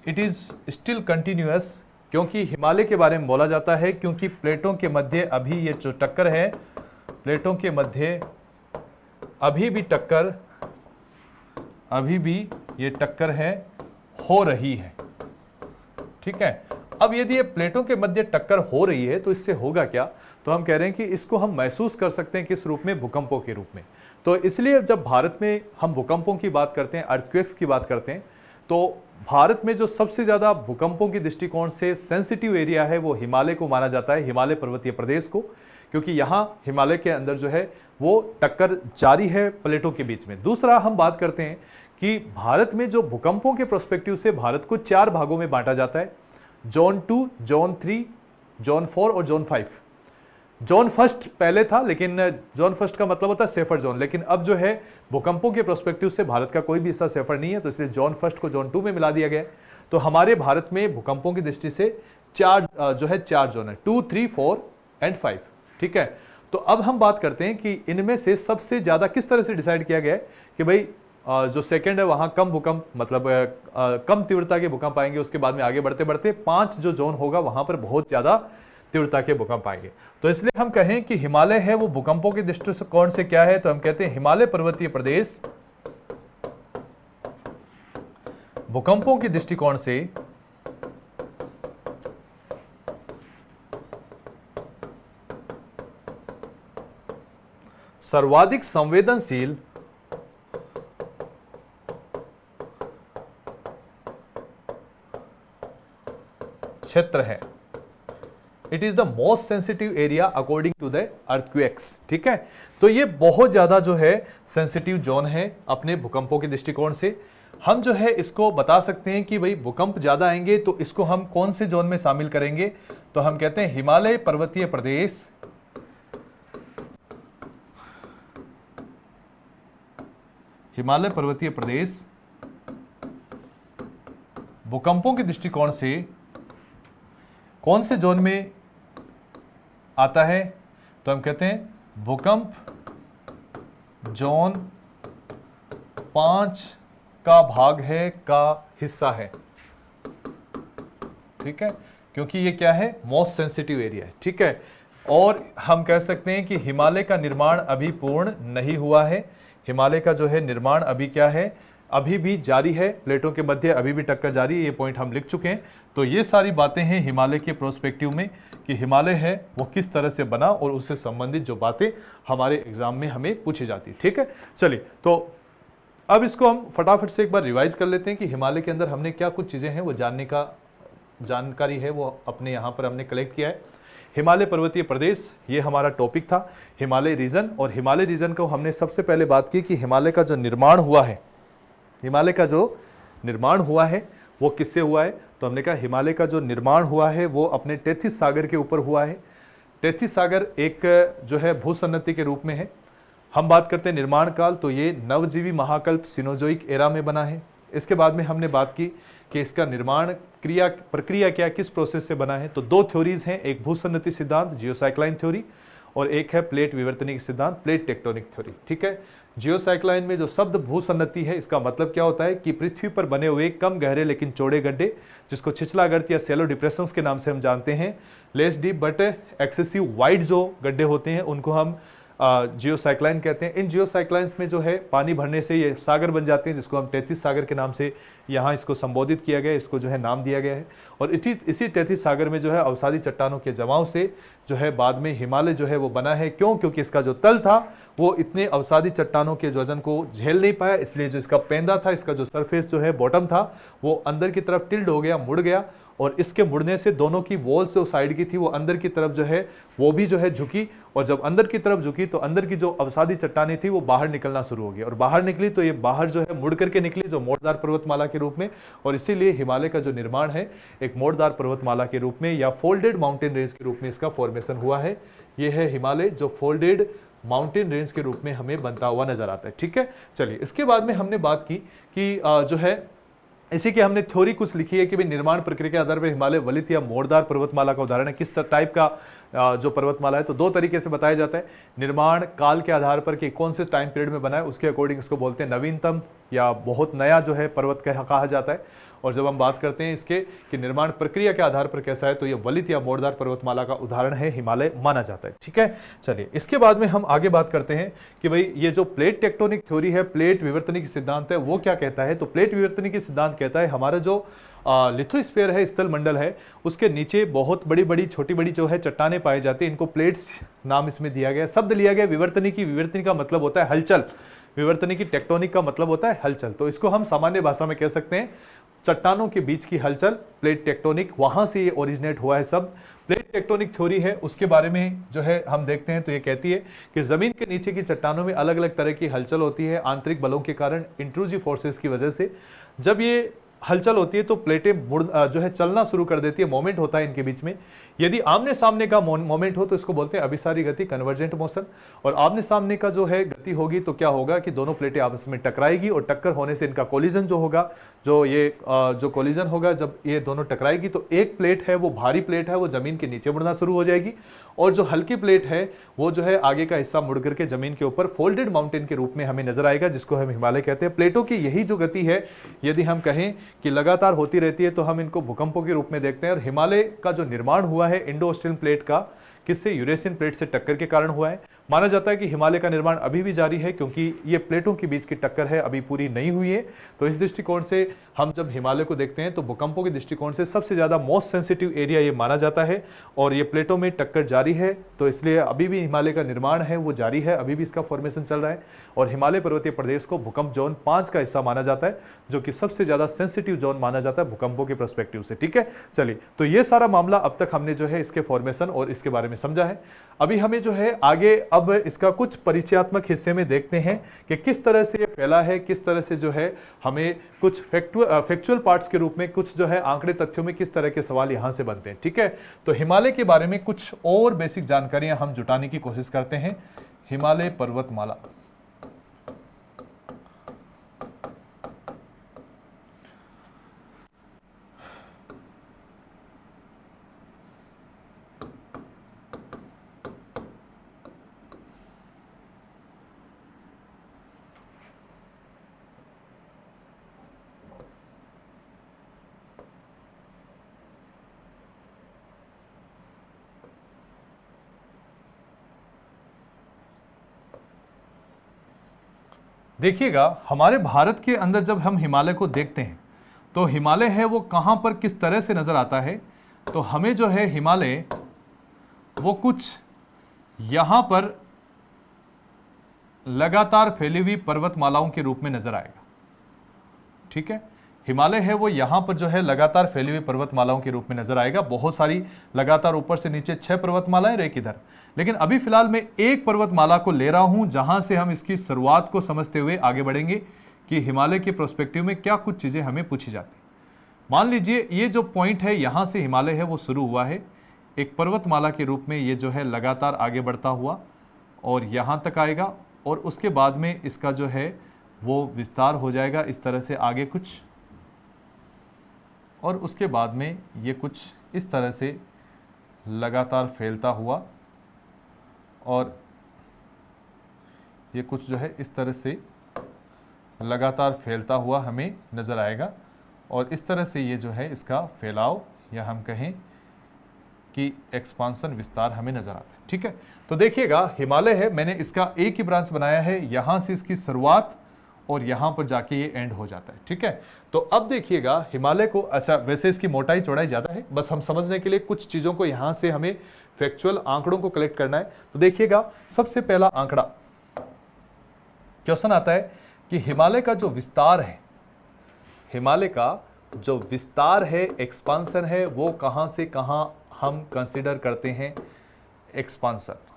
इट इज स्टिल कंटिन्यूअस, क्योंकि हिमालय के बारे में बोला जाता है क्योंकि प्लेटों के मध्य अभी ये जो टक्कर है, प्लेटों के मध्य अभी भी टक्कर, अभी भी ये टक्कर है हो रही है, ठीक है। अब यदि ये प्लेटों के मध्य टक्कर हो रही है तो इससे होगा क्या, तो हम कह रहे हैं कि इसको हम महसूस कर सकते हैं किस रूप में, भूकंपों के रूप में। तो इसलिए जब भारत में हम भूकंपों की बात करते हैं, अर्थक्वेक्स की बात करते हैं, तो भारत में जो सबसे ज्यादा भूकंपों के दृष्टिकोण से सेंसिटिव एरिया है वो हिमालय को माना जाता है, हिमालय पर्वतीय प्रदेश को, क्योंकि यहाँ हिमालय के अंदर जो है वो टक्कर जारी है प्लेटों के बीच में। दूसरा हम बात करते हैं कि भारत में जो भूकंपों के प्रोस्पेक्टिव से भारत को 4 भागों में बांटा जाता है, जोन 2, जोन 3, जोन 4 और जोन 5। जोन फर्स्ट पहले था, लेकिन जोन फर्स्ट का मतलब होता है सेफर जोन, लेकिन अब जो है भूकंपों के प्रोस्पेक्टिव से भारत का कोई भी हिस्सा सेफर नहीं है, तो इसलिए जोन फर्स्ट को जोन 2 में मिला दिया गया है। तो हमारे भारत में भूकंपों की दृष्टि से 4 जोन है, 2, 3, 4 एंड 5, ठीक है। तो अब हम बात करते हैं कि इनमें से सबसे ज्यादा किस तरह से डिसाइड किया गया है कि भाई जो सेकंड है वहां कम भूकंप, मतलब कम तीव्रता के भूकंप आएंगे, उसके बाद में आगे बढ़ते बढ़ते 5 जो जोन होगा वहां पर बहुत ज्यादा तीव्रता के भूकंप आएंगे। तो इसलिए हम कहें कि हिमालय है वो भूकंपों के दृष्टिकोण से क्या है, तो हम कहते हैं हिमालय पर्वतीय प्रदेश भूकंपों के दृष्टिकोण से सर्वाधिक संवेदनशील क्षेत्र है। It is the most sensitive area according to the earthquakes, ठीक है। तो ये बहुत ज्यादा जो है सेंसिटिव जोन है अपने भूकंपों के दृष्टिकोण से। हम जो है इसको बता सकते हैं कि भाई भूकंप ज्यादा आएंगे तो इसको हम कौन से जोन में शामिल करेंगे, तो हम कहते हैं हिमालय पर्वतीय प्रदेश भूकंपों के दृष्टिकोण से कौन से जोन में आता है, तो हम कहते हैं भूकंप जोन 5 का भाग है, का हिस्सा है, ठीक है, क्योंकि ये क्या है, मोस्ट सेंसिटिव एरिया है, ठीक है। और हम कह सकते हैं कि हिमालय का निर्माण अभी पूर्ण नहीं हुआ है, हिमालय का जो है निर्माण अभी क्या है, अभी भी जारी है, प्लेटों के मध्य अभी भी टक्कर जारी है, ये पॉइंट हम लिख चुके हैं। तो ये सारी बातें हैं हिमालय के प्रोस्पेक्टिव में कि हिमालय है वो किस तरह से बना और उससे संबंधित जो बातें हमारे एग्जाम में हमें पूछी जाती है, ठीक है। चलिए, तो अब इसको हम फटाफट से एक बार रिवाइज कर लेते हैं कि हिमालय के अंदर हमने क्या कुछ चीज़ें हैं वो जानने का जानकारी है वो अपने यहाँ पर हमने कलेक्ट किया है। हिमालय पर्वतीय प्रदेश ये हमारा टॉपिक था, हिमालय रीजन। और हिमालय रीजन को हमने सबसे पहले बात की कि हिमालय का जो निर्माण हुआ है, हिमालय का जो निर्माण हुआ है वो किससे हुआ है, तो हमने कहा हिमालय का जो निर्माण हुआ है वो अपने टेथिस सागर के ऊपर हुआ है। टेथिस सागर एक जो है भूसन्नति के रूप में है। हम बात करते हैं निर्माण काल, तो ये नवजीवी महाकल्प सिनोजोइक एरा में बना है। इसके बाद में हमने बात की कि इसका निर्माण प्रक्रिया क्या, किस प्रोसेस से बना है, तो 2 थ्योरीज हैं, एक भूसन्नति सिद्धांत जियोसाइक्लाइन थ्योरी और एक है प्लेट विवर्तनिक सिद्धांत प्लेट टेक्टोनिक थ्योरी, ठीक है। जियोसाइक्लाइन में जो शब्द भूसन्नति है इसका मतलब क्या होता है कि पृथ्वी पर बने हुए कम गहरे लेकिन चौड़े गड्ढे, जिसको छिछला गर्त या सेलो डिप्रेशंस के नाम से हम जानते हैं, less deep but excessive wide जो गड्ढे होते हैं उनको हम जियोसाइक्लाइन कहते हैं। इन जियोसाइक्लाइंस में जो है पानी भरने से ये सागर बन जाते हैं, जिसको हम टेथिस सागर के नाम से यहाँ इसको संबोधित किया गया है, इसको जो है नाम दिया गया है। और इसी टेथिस सागर में जो है अवसादी चट्टानों के जमाव से जो है बाद में हिमालय जो है वो बना है। क्यों? क्योंकि इसका जो तल था वो इतने अवसादी चट्टानों के वजन को झेल नहीं पाया, इसलिए जो इसका पेंदा था, इसका जो सरफेस जो है बॉटम था वो अंदर की तरफ टिल्ड हो गया, मुड़ गया, और इसके मुड़ने से दोनों की वॉल्स जो साइड की थी वो अंदर की तरफ जो है वो भी जो है झुकी, और जब अंदर की तरफ झुकी तो अंदर की जो अवसादी चट्टानें थी वो बाहर निकलना शुरू हो गई, और बाहर निकली तो ये बाहर जो है मुड़ करके निकली जो मोड़दार पर्वतमाला के रूप में। और इसीलिए हिमालय का जो निर्माण है एक मोड़दार पर्वतमाला के रूप में या फोल्डेड माउंटेन रेंज के रूप में इसका फॉर्मेशन हुआ है। ये है हिमालय जो फोल्डेड माउंटेन रेंज के रूप में हमें बनता हुआ नजर आता है, ठीक है। चलिए, इसके बाद में हमने बात की कि जो है इसी की हमने थ्योरी कुछ लिखी है कि भाई निर्माण प्रक्रिया के आधार पर हिमालय वलित या मोड़दार पर्वतमाला का उदाहरण है। किस टाइप का जो पर्वतमाला है, तो दो तरीके से बताया जाता है। निर्माण काल के आधार पर कि कौन से टाइम पीरियड में बना है, उसके अकॉर्डिंग इसको बोलते हैं नवीनतम या बहुत नया जो है पर्वत कहा जाता है। और जब हम बात करते हैं इसके कि निर्माण प्रक्रिया के आधार पर कैसा है, तो ये वलित या मोड़दार पर्वतमाला का उदाहरण है, हिमालय माना जाता है। ठीक है, चलिए इसके बाद में हम आगे बात करते हैं कि भाई ये जो प्लेट टेक्टोनिक थ्योरी है, प्लेट विवर्तनिक सिद्धांत है, वो क्या कहता है। तो प्लेट विवर्तनिक सिद्धांत कहता है हमारा जो लिथोस्फीयर है, स्थल मंडल है, उसके नीचे बहुत बड़ी बड़ी छोटी बड़ी जो है चट्टाने पाई जाती है, इनको प्लेट्स नाम इसमें दिया गया, शब्द लिया गया विवर्तनिकी। विवर्तनिक का मतलब होता है हलचल, विवर्तनिकी टेक्टोनिक का मतलब होता है हलचल। तो इसको हम सामान्य भाषा में कह सकते हैं चट्टानों के बीच की हलचल, प्लेट टेक्टोनिक, वहां से ये ओरिजिनेट हुआ है सब। प्लेट टेक्टोनिक थ्योरी है, उसके बारे में जो है हम देखते हैं तो ये कहती है कि जमीन के नीचे की चट्टानों में अलग अलग तरह की हलचल होती है आंतरिक बलों के कारण, इंट्रूसिव फोर्सेस की वजह से। जब ये हलचल होती है तो प्लेटें जो है चलना शुरू कर देती है, मोमेंट होता है इनके बीच में। यदि आमने सामने का मोमेंट हो तो इसको बोलते हैं अभिसारी गति, कन्वर्जेंट मोशन। और आमने सामने का जो है गति होगी तो क्या होगा कि दोनों प्लेटें आपस में टकराएगी, और टक्कर होने से इनका कोलिजन जो होगा, जो कोलिजन होगा जब ये दोनों टकराएगी, तो एक प्लेट है वो भारी प्लेट है, वो जमीन के नीचे मुड़ना शुरू हो जाएगी, और जो हल्की प्लेट है वो जो है आगे का हिस्सा मुड़ करके जमीन के ऊपर फोल्डेड माउंटेन के रूप में हमें नजर आएगा, जिसको हम हिमालय कहते हैं। प्लेटों की यही जो गति है, यदि हम कहें कि लगातार होती रहती है, तो हम इनको भूकंपों के रूप में देखते हैं। और हिमालय का जो निर्माण हुआ है इंडो ऑस्ट्रियन प्लेट का, किससे, यूरेशियन प्लेट से टक्कर के कारण हुआ है। माना जाता है कि हिमालय का निर्माण अभी भी जारी है, क्योंकि ये प्लेटों के बीच की टक्कर है, अभी पूरी नहीं हुई है। तो इस दृष्टिकोण से हम जब हिमालय को देखते हैं तो भूकंपों के दृष्टिकोण से सबसे ज्यादा मोस्ट सेंसिटिव एरिया ये माना जाता है, और ये प्लेटों में टक्कर जारी है, तो इसलिए अभी भी हिमालय का निर्माण है वो जारी है, अभी भी इसका फॉर्मेशन चल रहा है। और हिमालय पर्वतीय प्रदेश को भूकंप जोन 5 का हिस्सा माना जाता है, जो कि सबसे ज्यादा सेंसिटिव जोन माना जाता है भूकंपों के पर्सपेक्टिव से। ठीक है, चलिए, तो ये सारा मामला अब तक हमने जो है इसके फॉर्मेशन और इसके बारे में समझा है। अभी हमें जो है आगे अब इसका कुछ परिचयात्मक हिस्से में देखते हैं कि किस तरह से ये फैला है, किस तरह से जो है हमें कुछ फैक्चुअल पार्ट्स के रूप में कुछ जो है आंकड़े तथ्यों में किस तरह के सवाल यहां से बनते हैं। ठीक है, तो हिमालय के बारे में कुछ और बेसिक जानकारियां हम जुटाने की कोशिश करते हैं। हिमालय पर्वतमाला, देखिएगा हमारे भारत के अंदर जब हम हिमालय को देखते हैं तो हिमालय है वो कहां पर किस तरह से नजर आता है। तो हमें जो है हिमालय वो कुछ यहां पर लगातार फैली हुई पर्वतमालाओं के रूप में नजर आएगा। ठीक है, हिमालय है वो यहां पर जो है लगातार फैली हुई पर्वतमालाओं के रूप में नजर आएगा। बहुत सारी लगातार ऊपर से नीचे 6 पर्वतमालाएं रहे किधर, लेकिन अभी फिलहाल मैं एक पर्वतमाला को ले रहा हूं, जहां से हम इसकी शुरुआत को समझते हुए आगे बढ़ेंगे कि हिमालय के प्रोस्पेक्टिव में क्या कुछ चीजें हमें पूछी जाती। मान लीजिए ये जो पॉइंट है, यहां से हिमालय है वो शुरू हुआ है एक पर्वतमाला के रूप में, ये जो है लगातार आगे बढ़ता हुआ और यहां तक आएगा, और उसके बाद में इसका जो है वो विस्तार हो जाएगा इस तरह से आगे कुछ, और उसके बाद में ये कुछ इस तरह से लगातार फैलता हुआ, और ये कुछ जो है इस तरह से लगातार फैलता हुआ हमें नज़र आएगा। और इस तरह से ये जो है इसका फैलाव, या हम कहें कि एक्सपांसन, विस्तार हमें नज़र आता है। ठीक है, तो देखिएगा हिमालय है, मैंने इसका एक ही ब्रांच बनाया है, यहाँ से इसकी शुरुआत और यहाँ पर जाके ये एंड हो जाता है। ठीक है, तो अब देखिएगा हिमालय को ऐसा, वैसे इसकी मोटाई चौड़ाई ज़्यादा है, बस हम समझने के लिए कुछ चीज़ों को यहाँ से हमें फैक्चुअल आंकड़ों को कलेक्ट करना है। तो देखिएगा सबसे पहला आंकड़ा क्वेश्चन आता है कि हिमालय का जो विस्तार है, हिमालय का जो विस्तार है, एक्सपांसन है, वो कहां से कहां हम कंसीडर करते हैं एक्सपांसन।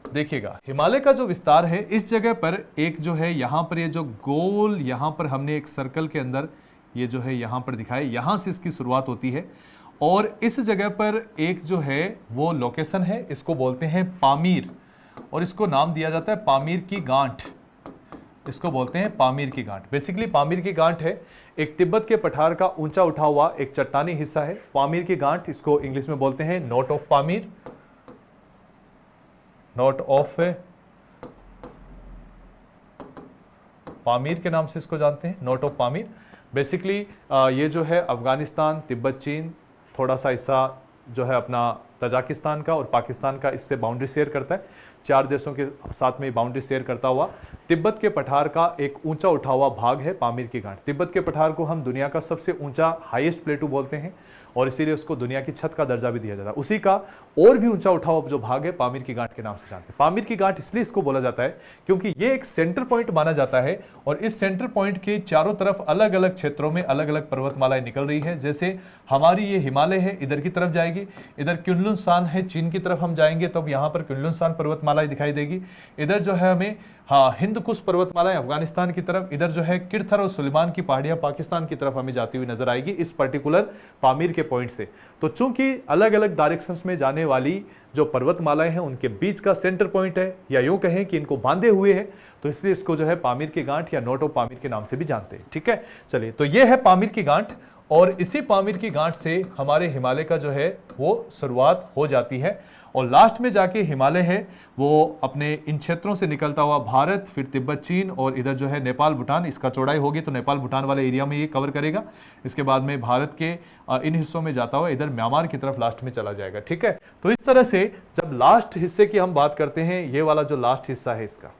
देखिएगा हिमालय का जो विस्तार है, इस जगह पर एक जो है यहां पर ये जो गोल, यहां पर हमने एक सर्कल के अंदर ये जो है यहां पर दिखाया, यहां से इसकी शुरुआत होती है, और इस जगह पर एक जो है वो लोकेशन है, इसको बोलते हैं पामीर, और इसको नाम दिया जाता है पामीर की गांठ। इसको बोलते हैं पामीर की गांठ। बेसिकली पामीर की गांठ है एक तिब्बत के पठार का ऊंचा उठा हुआ एक चट्टानी हिस्सा है। पामीर की गांठ, इसको इंग्लिश में बोलते हैं note of Pamir, note of Pamir के नाम से इसको जानते हैं, नोट ऑफ पामीर। बेसिकली ये जो है अफगानिस्तान, तिब्बत, चीन, थोड़ा सा हिस्सा जो है अपना तजाकिस्तान का और पाकिस्तान का इससे बाउंड्री शेयर करता है। 4 देशों के साथ में बाउंड्री शेयर करता हुआ तिब्बत के पठार का एक ऊंचा उठा हुआ भाग है पामीर की गांठ। तिब्बत के पठार को हम दुनिया का सबसे ऊंचा हाईएस्ट प्लेटू बोलते हैं और इसीलिए उसको दुनिया की छत का दर्जा भी दिया जाता है। उसी का और भी ऊंचा उठा हुआ जो भाग है पामीर की गांठ के नाम से जानते हैं। पामीर की गांठ इसलिए इसको बोला जाता है क्योंकि ये एक सेंटर पॉइंट माना जाता है और इस सेंटर पॉइंट के चारों तरफ अलग अलग क्षेत्रों में अलग अलग पर्वतमालाएं निकल रही है। जैसे हमारी ये हिमालय है, इधर की तरफ जाएगी, इधर क्युनलुन सान है, चीन की तरफ हम जाएंगे तब यहाँ पर क्युनलुन सान पर्वतमालाएं दिखाई देगी। इधर जो है हमें हिंद कुश पर्वतमालाएं अफगानिस्तान की तरफ, इधर जो है किरथर और सुलेमान की पहाड़ियां पाकिस्तान की तरफ हमें जाती हुई नजर आएगी इस पर्टिकुलर पामीर के पॉइंट से। तो चूंकि अलग अलग डायरेक्शंस में जाने वाली जो पर्वतमालाएं हैं उनके बीच का सेंटर पॉइंट है, या यूं कहें कि इनको बांधे हुए है, तो इसलिए इसको जो है पामीर की गांठ या नोट ऑफ पामीर के नाम से भी जानते हैं। ठीक है, चलिए, तो ये है पामीर की गांठ और इसी पामीर की गांठ से हमारे हिमालय का जो है वो शुरुआत हो जाती है और लास्ट में जाके हिमालय है वो अपने इन क्षेत्रों से निकलता हुआ भारत, फिर तिब्बत, चीन और इधर जो है नेपाल, भूटान, इसका चौड़ाई होगी तो नेपाल भूटान वाले एरिया में ये कवर करेगा। इसके बाद में भारत के इन हिस्सों में जाता हुआ इधर म्यांमार की तरफ लास्ट में चला जाएगा। ठीक है, तो इस तरह से जब लास्ट हिस्से की हम बात करते हैं, ये वाला जो लास्ट हिस्सा है इसका,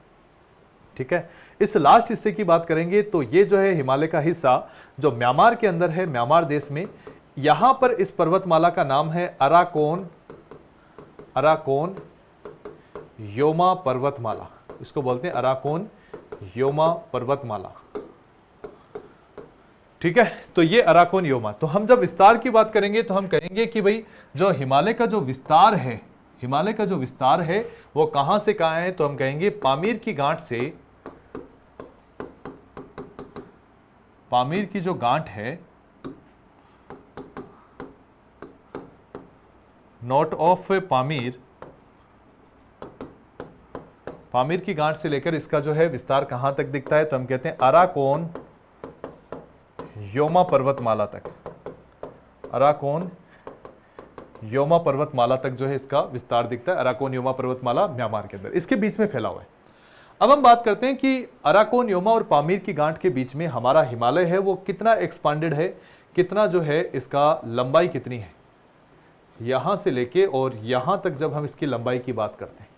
ठीक है, इस लास्ट हिस्से की बात करेंगे तो ये जो है हिमालय का हिस्सा जो म्यांमार के अंदर है, म्यांमार देश में, यहां पर इस पर्वतमाला का नाम है अराकोन, अराकोन योमा पर्वतमाला। इसको बोलते हैं अराकोन योमा पर्वतमाला। ठीक है, तो ये अराकोन योमा। तो हम जब विस्तार की बात करेंगे तो हम कहेंगे कि भाई जो हिमालय का जो विस्तार है, हिमालय का जो विस्तार है वो कहां से कहां है, तो हम कहेंगे पामीर की गांठ से, पामीर की जो गांठ है, नोट ऑफ पामीर, पामीर की गांठ से लेकर इसका जो है विस्तार कहां तक दिखता है, तो हम कहते हैं अराकोन योमा पर्वतमाला तक, अराकोन योमा पर्वतमाला तक जो है इसका विस्तार दिखता है। अराकोन योमा पर्वतमाला म्यांमार के अंदर, इसके बीच में फैला हुआ है। अब हम बात करते हैं कि अराकोन योमा और पामीर की गांठ के बीच में हमारा हिमालय है वो कितना एक्सपांडेड है, कितना जो है इसका लंबाई कितनी है, यहां से लेके और यहां तक जब हम इसकी लंबाई की बात करते हैं।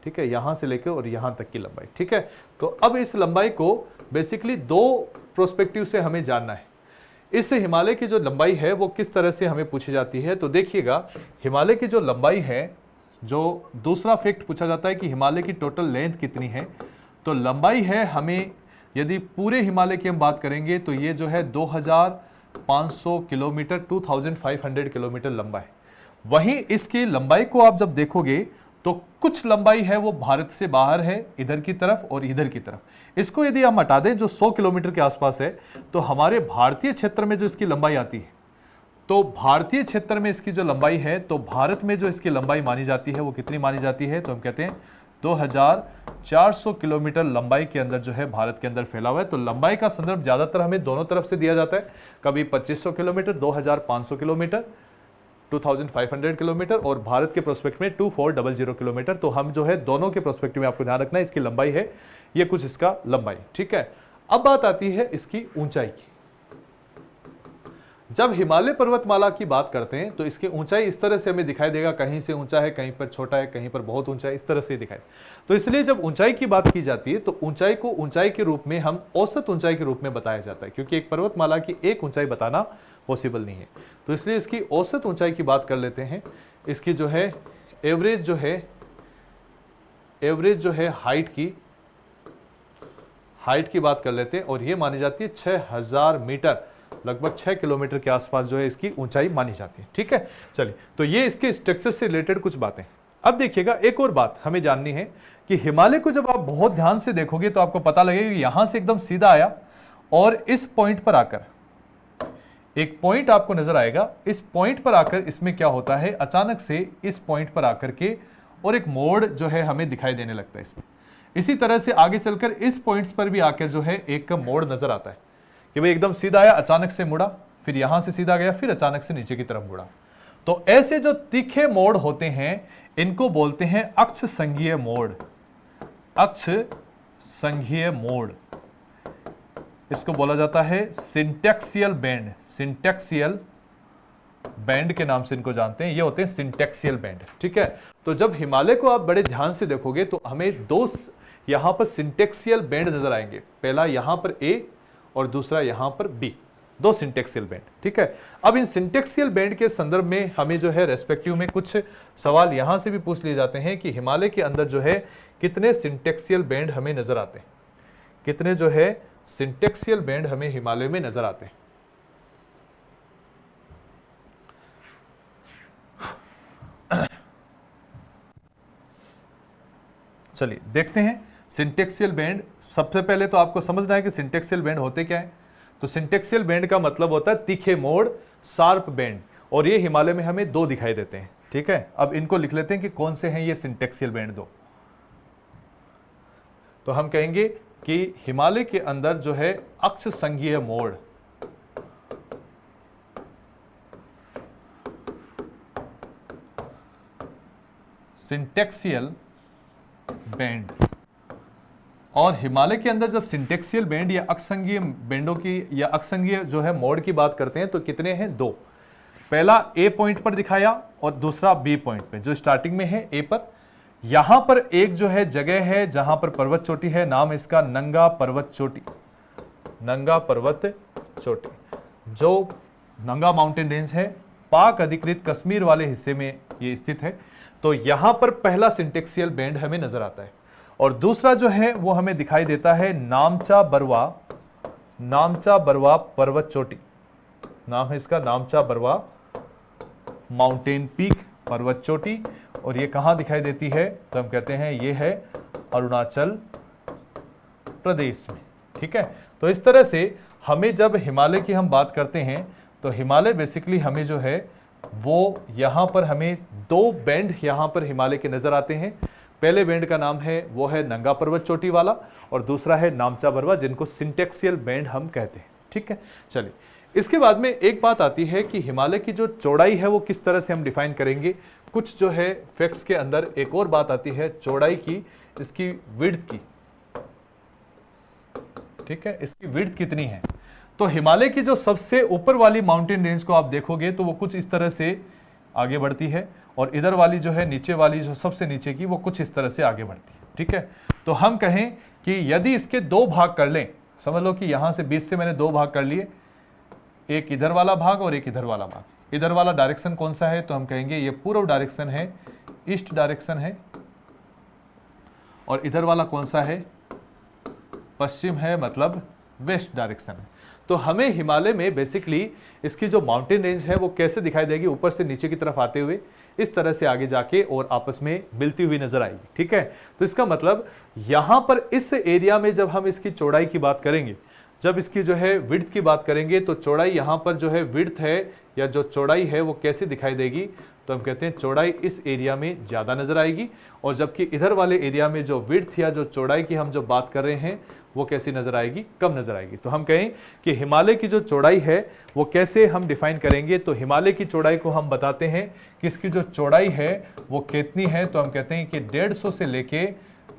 ठीक है, यहां से लेकर और यहां तक की लंबाई। ठीक है, तो अब इस लंबाई को बेसिकली 2 प्रोस्पेक्टिव से हमें जानना है। इस हिमालय की जो लंबाई है वो किस तरह से हमें पूछी जाती है, तो देखिएगा हिमालय की जो लंबाई है, जो दूसरा फैक्ट पूछा जाता है कि हिमालय की टोटल लेंथ कितनी है, तो लंबाई है हमें, यदि पूरे हिमालय की हम बात करेंगे तो ये जो है 2500 किलोमीटर, 2500 किलोमीटर लंबा है। वहीं इसकी लंबाई को आप जब देखोगे तो कुछ लंबाई है वो भारत से बाहर है, इधर की तरफ और इधर की तरफ। इसको यदि हम हटा दें जो 100 किलोमीटर के आसपास है, तो हमारे भारतीय क्षेत्र में जो इसकी लंबाई आती है, तो भारतीय क्षेत्र में इसकी जो लंबाई है, तो भारत में जो इसकी लंबाई मानी जाती है वो कितनी मानी जाती है, तो हम कहते हैं 2400 किलोमीटर लंबाई के अंदर जो है भारत के अंदर फैला हुआ है। तो लंबाई का संदर्भ ज्यादातर हमें दोनों तरफ से दिया जाता है, कभी 2500 किलोमीटर, 2500 किलोमीटर, 2500 किलोमीटर और भारत के प्रोस्पेक्ट में 2400 किलोमीटर। तो हम जो है दोनों के प्रोस्पेक्ट में आपको ध्यान रखना है इसकी लंबाई है, ये कुछ इसका लंबाई। ठीक है, अब बात आती है इसकी ऊंचाई की। जब हिमालय पर्वतमाला की बात करते हैं तो इसकी ऊंचाई इस तरह से हमें दिखाई देगा, कहीं से ऊंचा है, कहीं पर छोटा है, कहीं पर बहुत ऊंचा है, इस तरह से दिखाई। तो इसलिए जब ऊंचाई की बात की जाती है तो ऊंचाई को ऊंचाई के रूप में हम औसत ऊंचाई के रूप में बताया जाता है, क्योंकि एक पर्वतमाला की एक ऊंचाई बताना पॉसिबल नहीं है। तो इसलिए इसकी औसत ऊंचाई की बात कर लेते हैं। इसकी जो है एवरेज जो है हाइट की बात कर लेते हैं और ये मानी जाती है 6000 मीटर, लगभग 6 किलोमीटर के आसपास जो है इसकी ऊंचाई मानी जाती है। ठीक है, चलिए, तो ये इसके स्ट्रक्चर से रिलेटेड कुछ बातें। अब देखिएगा एक और बात हमें जाननी है कि हिमालय को जब आप बहुत ध्यान से देखोगे तो आपको पता लगेगा कि यहां से एकदम सीधा आया और इस पॉइंट पर आकर एक पॉइंट आपको नजर आएगा। इस पॉइंट पर आकर इसमें क्या होता है, अचानक से इस पॉइंट पर आकर के और एक मोड़ जो है हमें दिखाई देने लगता है। इसमें इसी तरह से आगे चलकर इस पॉइंट्स पर भी आकर जो है एक मोड़ नजर आता है कि भाई एकदम सीधा आया, अचानक से मुड़ा, फिर यहां से सीधा गया, फिर अचानक से नीचे की तरफ मुड़ा। तो ऐसे जो तीखे मोड़ होते हैं इनको बोलते हैं अक्ष संघीय मोड़। अक्ष संघीय मोड़, इसको बोला जाता है सिंटैक्सियल बैंड। सिंटैक्सियल बैंड के नाम से इनको जानते हैं, ये होते हैं सिंटैक्सियल बैंड। ठीक है, तो जब हिमालय को आप बड़े ध्यान से देखोगे तो हमें दो यहां पर सिंटैक्सियल बैंड नजर आएंगे, पहला यहां पर ए और दूसरा यहां पर बी, दो सिंटैक्सियल बैंड। ठीक है, अब इन सिंटैक्सियल बैंड के संदर्भ में हमें जो है रेस्पेक्टिव में कुछ सवाल यहां से भी पूछ लिए जाते हैं कि हिमालय के अंदर जो है कितने सिंटैक्सियल बैंड हमें नजर आते हैं, कितने जो है सिंटैक्सियल बैंड हमें हिमालय में नजर आते हैं। चलिए देखते हैं सिंटैक्सियल बैंड। सबसे पहले तो आपको समझना है कि सिंटैक्सियल बैंड होते क्या है। तो सिंटैक्सियल बैंड का मतलब होता है तीखे मोड़, शार्प बैंड, और ये हिमालय में हमें दो दिखाई देते हैं। ठीक है, अब इनको लिख लेते हैं कि कौन से हैं ये सिंटैक्सियल बैंड दो। तो हम कहेंगे कि हिमालय के अंदर जो है अक्ष संघीय मोड़, सिंटैक्सियल बैंड, और हिमालय के अंदर जब सिंटैक्सियल बैंड या अक्षसंघीय बैंडों की या अक्षसंघीय जो है मोड़ की बात करते हैं तो कितने हैं? दो। पहला ए पॉइंट पर दिखाया और दूसरा बी पॉइंट पे, जो स्टार्टिंग में है ए पर। यहां पर एक जो है जगह है जहां पर पर्वत चोटी है, नाम इसका नंगा पर्वत चोटी। नंगा पर्वत चोटी जो नंगा माउंटेन रेंज है, पाक अधिकृत कश्मीर वाले हिस्से में ये स्थित है। तो यहां पर पहला सिंटैक्सियल बैंड हमें नजर आता है, और दूसरा जो है वो हमें दिखाई देता है नामचा बरवा। नामचा बरवा पर्वत चोटी, नाम है इसका नामचा बरवा माउंटेन पीक पर्वत चोटी, और ये कहां दिखाई देती है? तो हम कहते हैं ये है अरुणाचल प्रदेश में। ठीक है, तो इस तरह से हमें जब हिमालय की हम बात करते हैं तो हिमालय बेसिकली हमें जो है वो यहां पर हमें दो बैंड यहां पर हिमालय के नजर आते हैं। पहले बैंड का नाम है वो है नंगा पर्वत चोटी वाला, और दूसरा है नामचा बरवा, जिनको सिंटैक्सियल बैंड हम कहते हैं। ठीक है, चलिए इसके बाद में एक बात आती है कि हिमालय की जो चौड़ाई है वो किस तरह से हम डिफाइन करेंगे। कुछ जो है फैक्ट्स के अंदर एक और बात आती है चौड़ाई की, इसकी विड्थ की। ठीक है, इसकी विड्थ कितनी है? तो हिमालय की जो सबसे ऊपर वाली माउंटेन रेंज को आप देखोगे तो वो कुछ इस तरह से आगे बढ़ती है, और इधर वाली जो है नीचे वाली जो सबसे नीचे की वो कुछ इस तरह से आगे बढ़ती है। ठीक है, तो हम कहें कि यदि इसके दो भाग कर लें, समझ लो कि यहां से बीच से मैंने दो भाग कर लिए, एक इधर वाला भाग और एक इधर वाला भाग। इधर वाला डायरेक्शन कौन सा है? तो हम कहेंगे ये पूर्व डायरेक्शन है, ईस्ट डायरेक्शन है, और इधर वाला कौन सा है? पश्चिम है, मतलब वेस्ट डायरेक्शन है। तो हमें हिमालय में बेसिकली इसकी जो माउंटेन रेंज है वो कैसे दिखाई देगी? ऊपर से नीचे की तरफ आते हुए इस तरह से आगे जाके और आपस में मिलती हुई नजर आएगी। ठीक है, तो इसका मतलब यहां पर इस एरिया में जब हम इसकी चौड़ाई की बात करेंगे, जब इसकी जो है विड्थ की बात करेंगे, तो चौड़ाई यहां पर जो है विड्थ है या जो चौड़ाई है वो कैसे दिखाई देगी? तो हम कहते हैं चौड़ाई इस एरिया में ज्यादा नजर आएगी, और जबकि इधर वाले एरिया में जो विड्थ या जो चौड़ाई की हम जो बात कर रहे हैं वो कैसी नजर आएगी? कम नजर आएगी। तो हम कहें कि हिमालय की जो चौड़ाई है वो कैसे हम डिफाइन करेंगे? तो हिमालय की चौड़ाई को हम बताते हैं कि इसकी जो चौड़ाई है वो कितनी है। तो हम कहते हैं कि 150 से लेके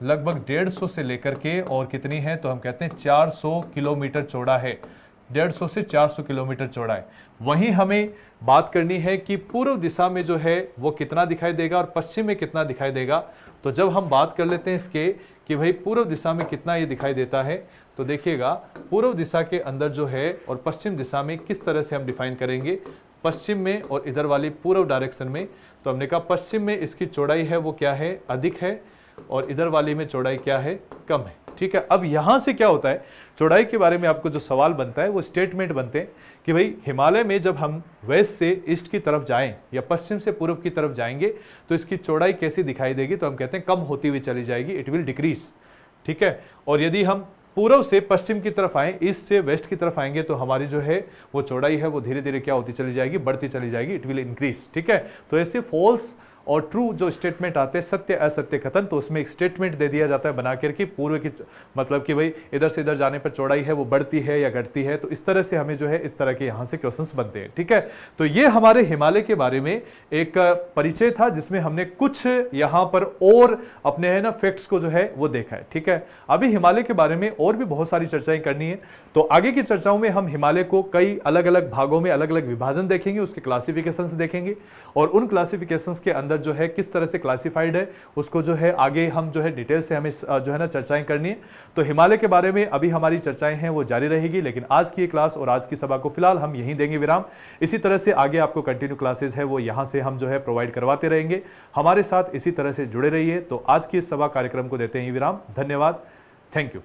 लगभग 150 से लेकर के और कितनी है? तो हम कहते हैं 400 किलोमीटर चौड़ा है। 150 से 400 किलोमीटर चौड़ा है। वहीं हमें बात करनी है कि पूर्व दिशा में जो है वो कितना दिखाई देगा और पश्चिम में कितना दिखाई देगा। तो जब हम बात कर लेते हैं इसके कि भाई पूर्व दिशा में कितना ये दिखाई देता है, तो देखिएगा पूर्व दिशा के अंदर जो है और पश्चिम दिशा में किस तरह से हम डिफाइन करेंगे। पश्चिम में और इधर वाली पूर्व डायरेक्शन में, तो हमने कहा पश्चिम में इसकी चौड़ाई है वो क्या है? अधिक है, और इधर वाली में चौड़ाई क्या है? कम है। ठीक है, अब यहां से क्या होता है, चौड़ाई के बारे में आपको जो सवाल बनता है वो स्टेटमेंट बनते हैं कि भाई हिमालय में जब हम वेस्ट से ईस्ट की तरफ जाएं या पश्चिम से पूर्व की तरफ जाएंगे तो इसकी चौड़ाई कैसी दिखाई देगी? तो हम कहते हैं कम होती हुई चली जाएगी, इट विल डिक्रीज। ठीक है, और यदि हम पूर्व से पश्चिम की तरफ आए, ईस्ट से वेस्ट की तरफ आएंगे तो हमारी जो है वो चौड़ाई है वो धीरे धीरे क्या होती चली जाएगी? बढ़ती चली जाएगी, इट विल इंक्रीज। ठीक है, तो ऐसे फॉल्स और ट्रू जो स्टेटमेंट आते हैं, सत्य असत्य कथन, तो उसमें एक स्टेटमेंट दे दिया जाता है बना करके पूर्व की, मतलब कि भाई इधर से इधर जाने पर चौड़ाई है वो बढ़ती है या घटती है। तो इस तरह से हमें जो है इस तरह के यहाँ से क्वेश्चंस बनते हैं। ठीक है, तो ये हमारे हिमालय के बारे में एक परिचय था जिसमें हमने कुछ यहाँ पर और अपने है ना फैक्ट्स को जो है वो देखा है। ठीक है, अभी हिमालय के बारे में और भी बहुत सारी चर्चाएं करनी है, तो आगे की चर्चाओं में हम हिमालय को कई अलग अलग भागों में अलग अलग विभाजन देखेंगे, उसके क्लासिफिकेशंस देखेंगे और उन क्लासिफिकेशंस के अंदर जो है किस तरह से क्लासिफाइड है उसको जो है आगे हम जो है डिटेल से हमें जो है ना चर्चाएं करनी है। तो हिमालय के बारे में अभी हमारी चर्चाएं हैं वो जारी रहेगी, लेकिन आज की क्लास और आज की सभा को फिलहाल हम यहीं देंगे विराम। इसी तरह से आगे आपको कंटिन्यू क्लासेस है वो यहां से हम जो है प्रोवाइड करवाते रहेंगे। हमारे साथ इसी तरह से जुड़े रहिए। तो आज की इस सभा कार्यक्रम को देते हैं विराम। धन्यवाद, थैंक यू।